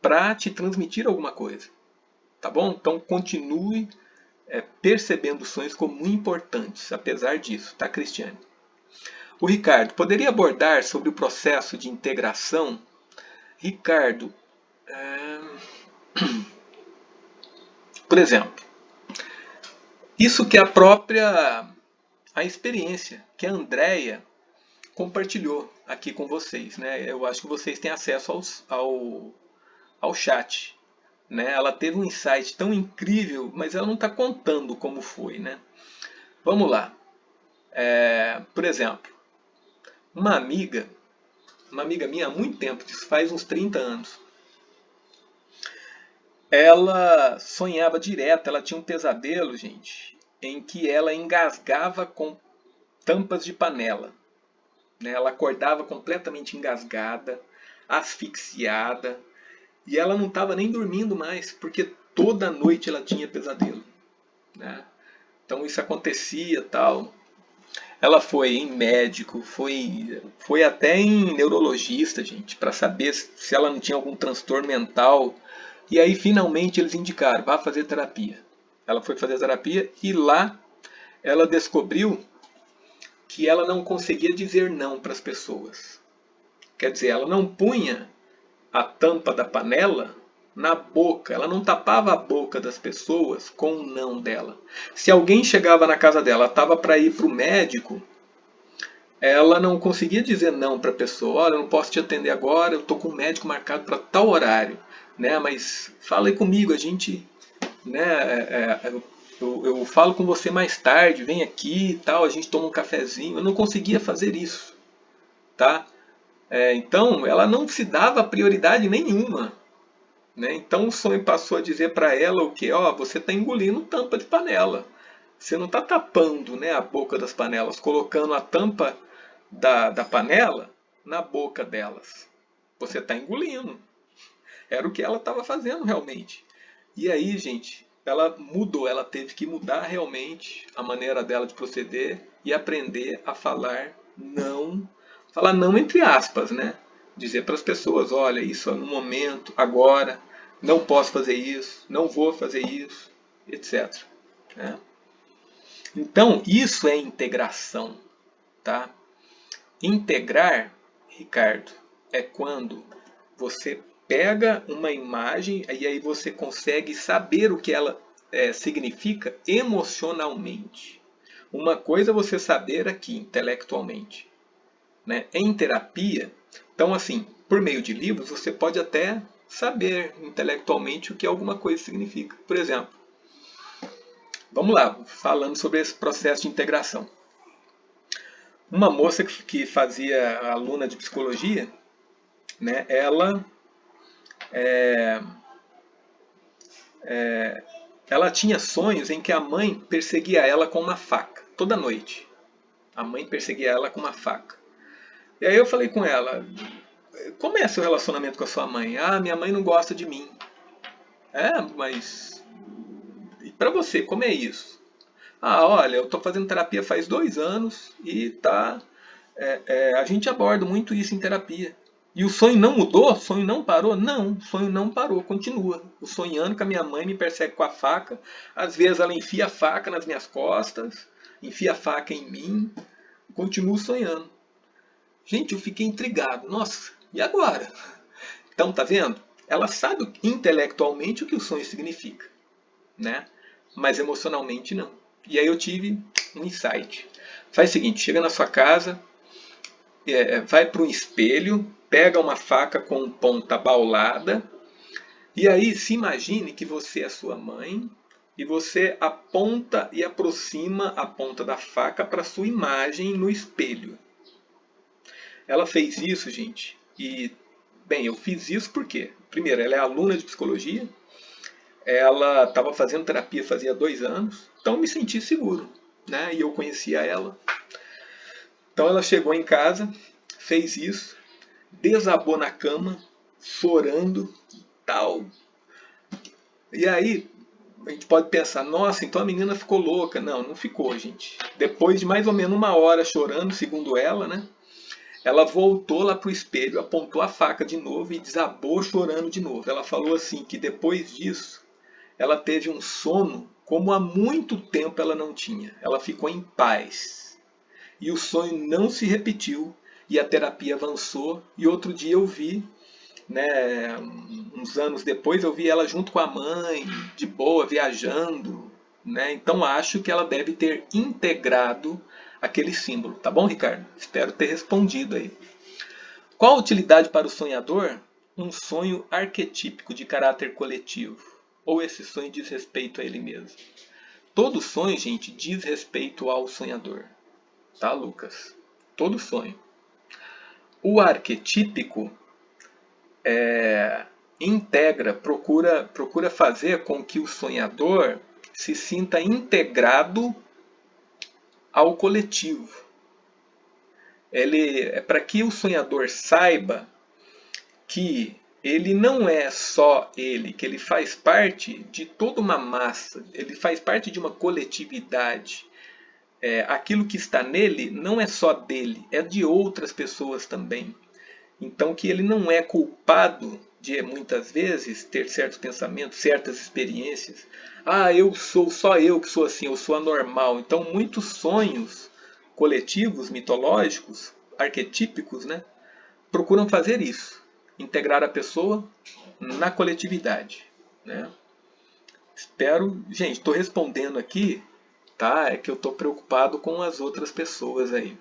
para te transmitir alguma coisa. Tá bom? Então continue percebendo sonhos como muito importantes, apesar disso, tá, Cristiane? O Ricardo, poderia abordar sobre o processo de integração? Ricardo, por exemplo, isso que é a experiência que a Andrea compartilhou aqui com vocês, né? Eu acho que vocês têm acesso ao chat, né? Ela teve um insight tão incrível, mas ela não está contando como foi, né? Vamos lá. Por exemplo, uma amiga minha há muito tempo, isso faz uns 30 anos, ela sonhava direto, ela tinha um pesadelo, gente, em que ela engasgava com tampas de panela. Né? Ela acordava completamente engasgada, asfixiada, e ela não estava nem dormindo mais, porque toda noite ela tinha pesadelo. Né? Então isso acontecia, tal. Ela foi em médico, foi até em neurologista, gente, para saber se ela não tinha algum transtorno mental. E aí finalmente eles indicaram, vá fazer terapia. Ela foi fazer terapia e lá ela descobriu que ela não conseguia dizer não para as pessoas. Quer dizer, ela não punha a tampa da panela na boca, ela não tapava a boca das pessoas com o não dela. Se alguém chegava na casa dela, estava para ir para o médico, ela não conseguia dizer não para a pessoa. Olha, eu não posso te atender agora, eu estou com um médico marcado para tal horário, né? Mas fala aí comigo, a gente, né? Eu falo com você mais tarde, vem aqui e tal, a gente toma um cafezinho. Eu não conseguia fazer isso, tá? Então, ela não se dava prioridade nenhuma. Né? Então, o sonho passou a dizer para ela o que? Você está engolindo tampa de panela. Você não está tapando, né, a boca das panelas, colocando a tampa da panela na boca delas. Você está engolindo. Era o que ela estava fazendo realmente. E aí, gente, ela mudou, ela teve que mudar realmente a maneira dela de proceder e aprender a falar não. Falar não entre aspas, né? Dizer para as pessoas, olha, isso é no momento, agora, não posso fazer isso, não vou fazer isso, etc. Né? Então, isso é integração. Tá? Integrar, Ricardo, é quando você pega uma imagem e aí você consegue saber o que ela significa emocionalmente. Uma coisa é você saber aqui intelectualmente. Né? Em terapia, então assim, por meio de livros, você pode até saber intelectualmente o que alguma coisa significa. Por exemplo, vamos lá, falando sobre esse processo de integração. Uma moça que fazia aluna de psicologia, né, ela tinha sonhos em que a mãe perseguia ela com uma faca, toda noite. A mãe perseguia ela com uma faca. E aí eu falei com ela, como é seu relacionamento com a sua mãe? Ah, minha mãe não gosta de mim. Mas e para você, como é isso? Ah, olha, eu estou fazendo terapia faz 2 anos e a gente aborda muito isso em terapia. E o sonho não mudou? O sonho não parou? Não, o sonho não parou, continua. Eu sonhando que a minha mãe me persegue com a faca. Às vezes ela enfia a faca nas minhas costas, enfia a faca em mim. Continuo sonhando. Gente, eu fiquei intrigado. Nossa, e agora? Então, tá vendo? Ela sabe intelectualmente o que o sonho significa, né? Mas emocionalmente não. E aí eu tive um insight. Faz o seguinte, chega na sua casa, vai para um espelho, pega uma faca com ponta baulada, e aí se imagine que você é sua mãe, e você aponta e aproxima a ponta da faca para sua imagem no espelho. Ela fez isso, gente, e, bem, eu fiz isso porque, primeiro, ela é aluna de psicologia, ela estava fazendo terapia fazia 2 anos, então eu me senti seguro, né? E eu conhecia ela. Então ela chegou em casa, fez isso, desabou na cama, chorando, tal. E aí a gente pode pensar, nossa, então a menina ficou louca. Não, não ficou, gente. Depois de mais ou menos 1 hora chorando, segundo ela, né? ela voltou lá para o espelho, apontou a faca de novo e desabou chorando de novo. Ela falou assim que depois disso ela teve um sono como há muito tempo ela não tinha. Ela ficou em paz. E o sonho não se repetiu e a terapia avançou. E outro dia eu vi, né, uns anos depois, eu vi ela junto com a mãe, de boa, viajando. Né? Então acho que ela deve ter integrado aquele símbolo. Tá bom, Ricardo? Espero ter respondido aí. Qual a utilidade para o sonhador? Um sonho arquetípico de caráter coletivo. Ou esse sonho diz respeito a ele mesmo? Todo sonho, gente, diz respeito ao sonhador. Tá, Lucas? Todo sonho. O arquetípico integra, procura fazer com que o sonhador se sinta integrado ao coletivo. Ele é para que o sonhador saiba que ele não é só ele, que ele faz parte de toda uma massa, ele faz parte de uma coletividade. Aquilo que está nele não é só dele, é de outras pessoas também. Então que ele não é culpado de muitas vezes ter certos pensamentos, certas experiências. Eu sou só eu que sou assim, eu sou anormal. Então muitos sonhos coletivos, mitológicos, arquetípicos, né, procuram fazer isso, integrar a pessoa na coletividade, né? Espero, gente, estou respondendo aqui, tá? É que eu estou preocupado com as outras pessoas aí.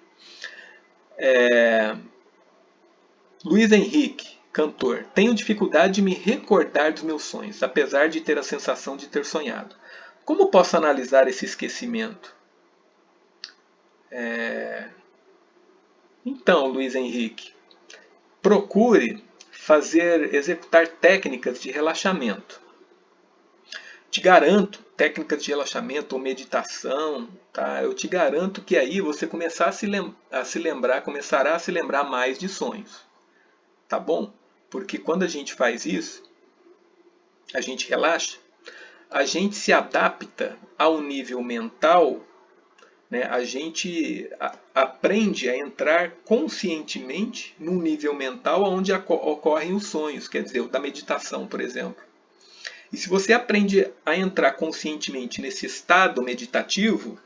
Luiz Henrique, cantor. Tenho dificuldade de me recordar dos meus sonhos, apesar de ter a sensação de ter sonhado. Como posso analisar esse esquecimento? Então, Luiz Henrique, procure executar técnicas de relaxamento. Te garanto, técnicas de relaxamento ou meditação, tá? Eu te garanto que aí você começará a se lembrar mais de sonhos. Tá bom? Porque quando a gente faz isso, a gente relaxa, a gente se adapta ao nível mental, né? A gente aprende a entrar conscientemente num nível mental onde ocorrem os sonhos, quer dizer, o da meditação, por exemplo. E se você aprende a entrar conscientemente nesse estado meditativo,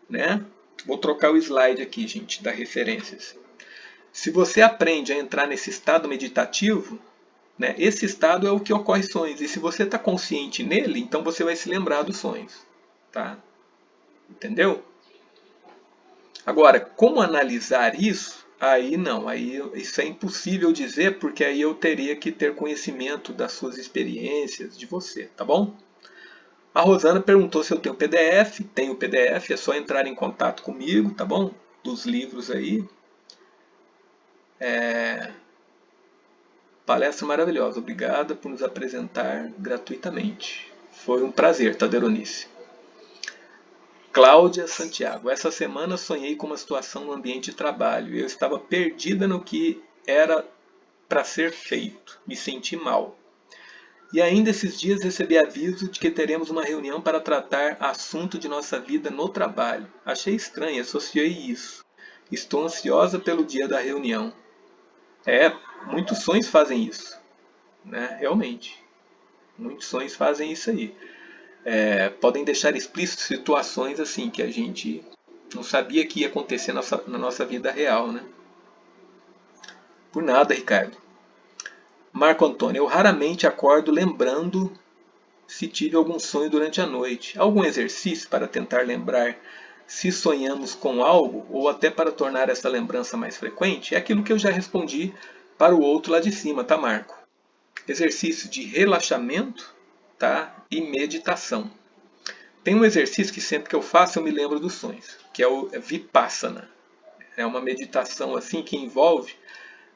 né? Vou trocar o slide aqui, gente, das referências. Se você aprende a entrar nesse estado meditativo, né, esse estado é o que ocorre sonhos. E se você está consciente nele, então você vai se lembrar dos sonhos. Tá? Entendeu? Agora, como analisar isso? Aí não, aí isso é impossível dizer, porque aí eu teria que ter conhecimento das suas experiências, de você, tá bom? A Rosana perguntou se eu tenho PDF. Tenho PDF, é só entrar em contato comigo, tá bom? Dos livros aí. Palestra maravilhosa, obrigada por nos apresentar gratuitamente. Foi um prazer, Taderonice. Cláudia Santiago, essa semana sonhei com uma situação no ambiente de trabalho e eu estava perdida no que era para ser feito. Me senti mal. E ainda esses dias recebi aviso de que teremos uma reunião para tratar assunto de nossa vida no trabalho. Achei estranho, associei isso. Estou ansiosa pelo dia da reunião. Muitos sonhos fazem isso, né? Realmente. Muitos sonhos fazem isso aí. Podem deixar explícito situações assim que a gente não sabia que ia acontecer na nossa vida real, né? Por nada, Ricardo. Marco Antônio, eu raramente acordo lembrando se tive algum sonho durante a noite. Algum exercício para tentar lembrar se sonhamos com algo ou até para tornar essa lembrança mais frequente? É aquilo que eu já respondi para o outro lá de cima, tá, Marco? Exercício de relaxamento, tá? E meditação. Tem um exercício que sempre que eu faço eu me lembro dos sonhos, que é o Vipassana. É uma meditação assim que envolve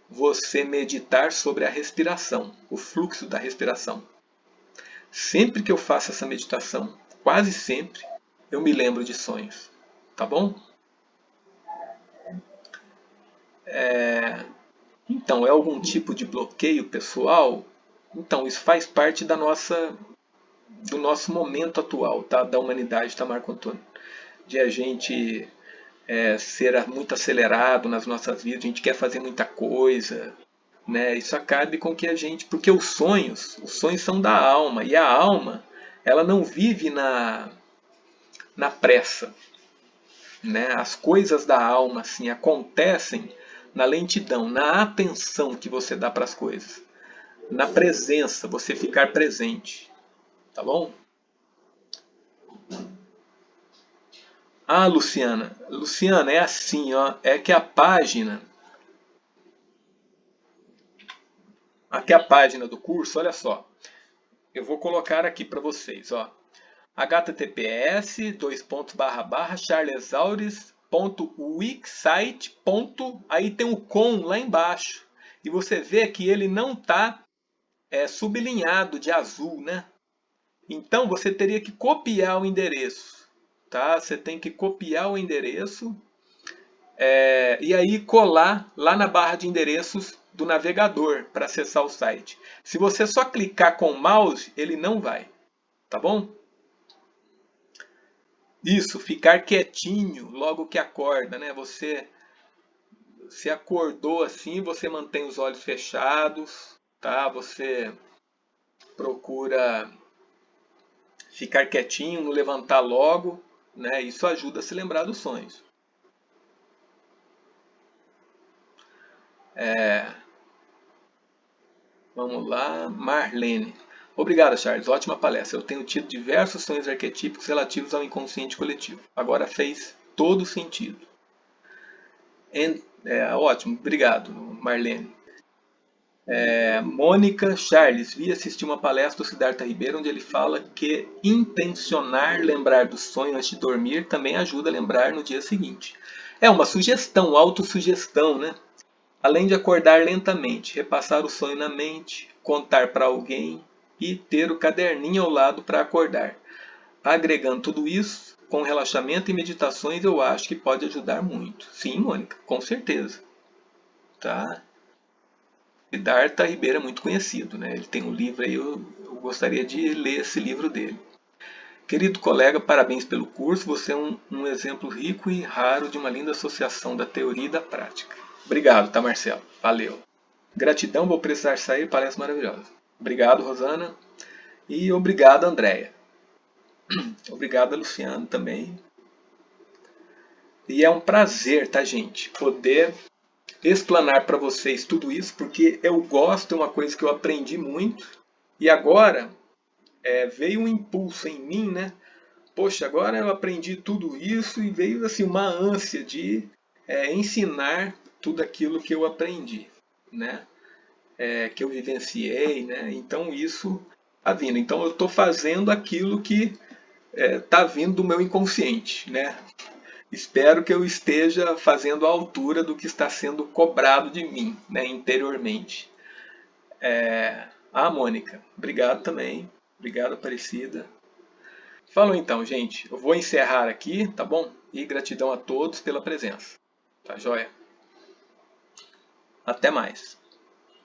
você meditar sobre a respiração, o fluxo da respiração. Sempre que eu faço essa meditação, quase sempre, eu me lembro de sonhos. Tá bom? Então, é algum tipo de bloqueio pessoal? Então, isso faz parte do nosso momento atual, tá? Da humanidade, tá, Marco Antônio? De a gente ser muito acelerado nas nossas vidas, a gente quer fazer muita coisa, né? Isso acaba com que a gente, porque os sonhos são da alma, e a alma, ela não vive na pressa, né? As coisas da alma assim acontecem na lentidão, na atenção que você dá para as coisas, na presença, você ficar presente, tá bom? Ah, Luciana, é assim, ó, é que a página, aqui a página do curso, olha só, eu vou colocar aqui para vocês, ó, https://charlesaures.wixsite. Aí tem o com lá embaixo. E você vê que ele não está sublinhado de azul, né? Então você teria que copiar o endereço, tá? Você tem que copiar o endereço e aí colar lá na barra de endereços do navegador para acessar o site. Se você só clicar com o mouse, ele não vai, tá bom? Isso, ficar quietinho logo que acorda, né? Você se acordou assim, você mantém os olhos fechados, tá? Você procura ficar quietinho, não levantar logo, né? Isso ajuda a se lembrar dos sonhos. Vamos lá, Marlene. Obrigado, Charles. Ótima palestra. Eu tenho tido diversos sonhos arquetípicos relativos ao inconsciente coletivo. Agora fez todo sentido. Ótimo, obrigado, Marlene. Mônica Charles, vi assistir uma palestra do Siddhartha Ribeiro onde ele fala que intencionar lembrar do sonho antes de dormir também ajuda a lembrar no dia seguinte. É uma sugestão, autossugestão, né? Além de acordar lentamente, repassar o sonho na mente, contar para alguém e ter o caderninho ao lado para acordar. Agregando tudo isso, com relaxamento e meditações, eu acho que pode ajudar muito. Sim, Mônica, com certeza. Tá? Siddhartha Ribeiro é muito conhecido, né? Ele tem um livro aí, eu gostaria de ler esse livro dele. Querido colega, parabéns pelo curso. Você é um exemplo rico e raro de uma linda associação da teoria e da prática. Obrigado, tá, Marcelo? Valeu. Gratidão, vou precisar sair, palestra maravilhosa. Obrigado, Rosana. E obrigado, Andréia. Obrigado, Luciano, também. E é um prazer, tá, gente, poder explanar para vocês tudo isso, porque eu gosto, é uma coisa que eu aprendi muito. E agora veio um impulso em mim, né? Poxa, agora eu aprendi tudo isso e veio assim uma ânsia de ensinar tudo aquilo que eu aprendi, né? Que eu vivenciei, né? Então isso está vindo. Então eu estou fazendo aquilo que está vindo do meu inconsciente, né? Espero que eu esteja fazendo à altura do que está sendo cobrado de mim, né, interiormente. Mônica, obrigado também. Obrigado, Aparecida. Falou então, gente. Eu vou encerrar aqui, tá bom? E gratidão a todos pela presença. Tá joia? Até mais.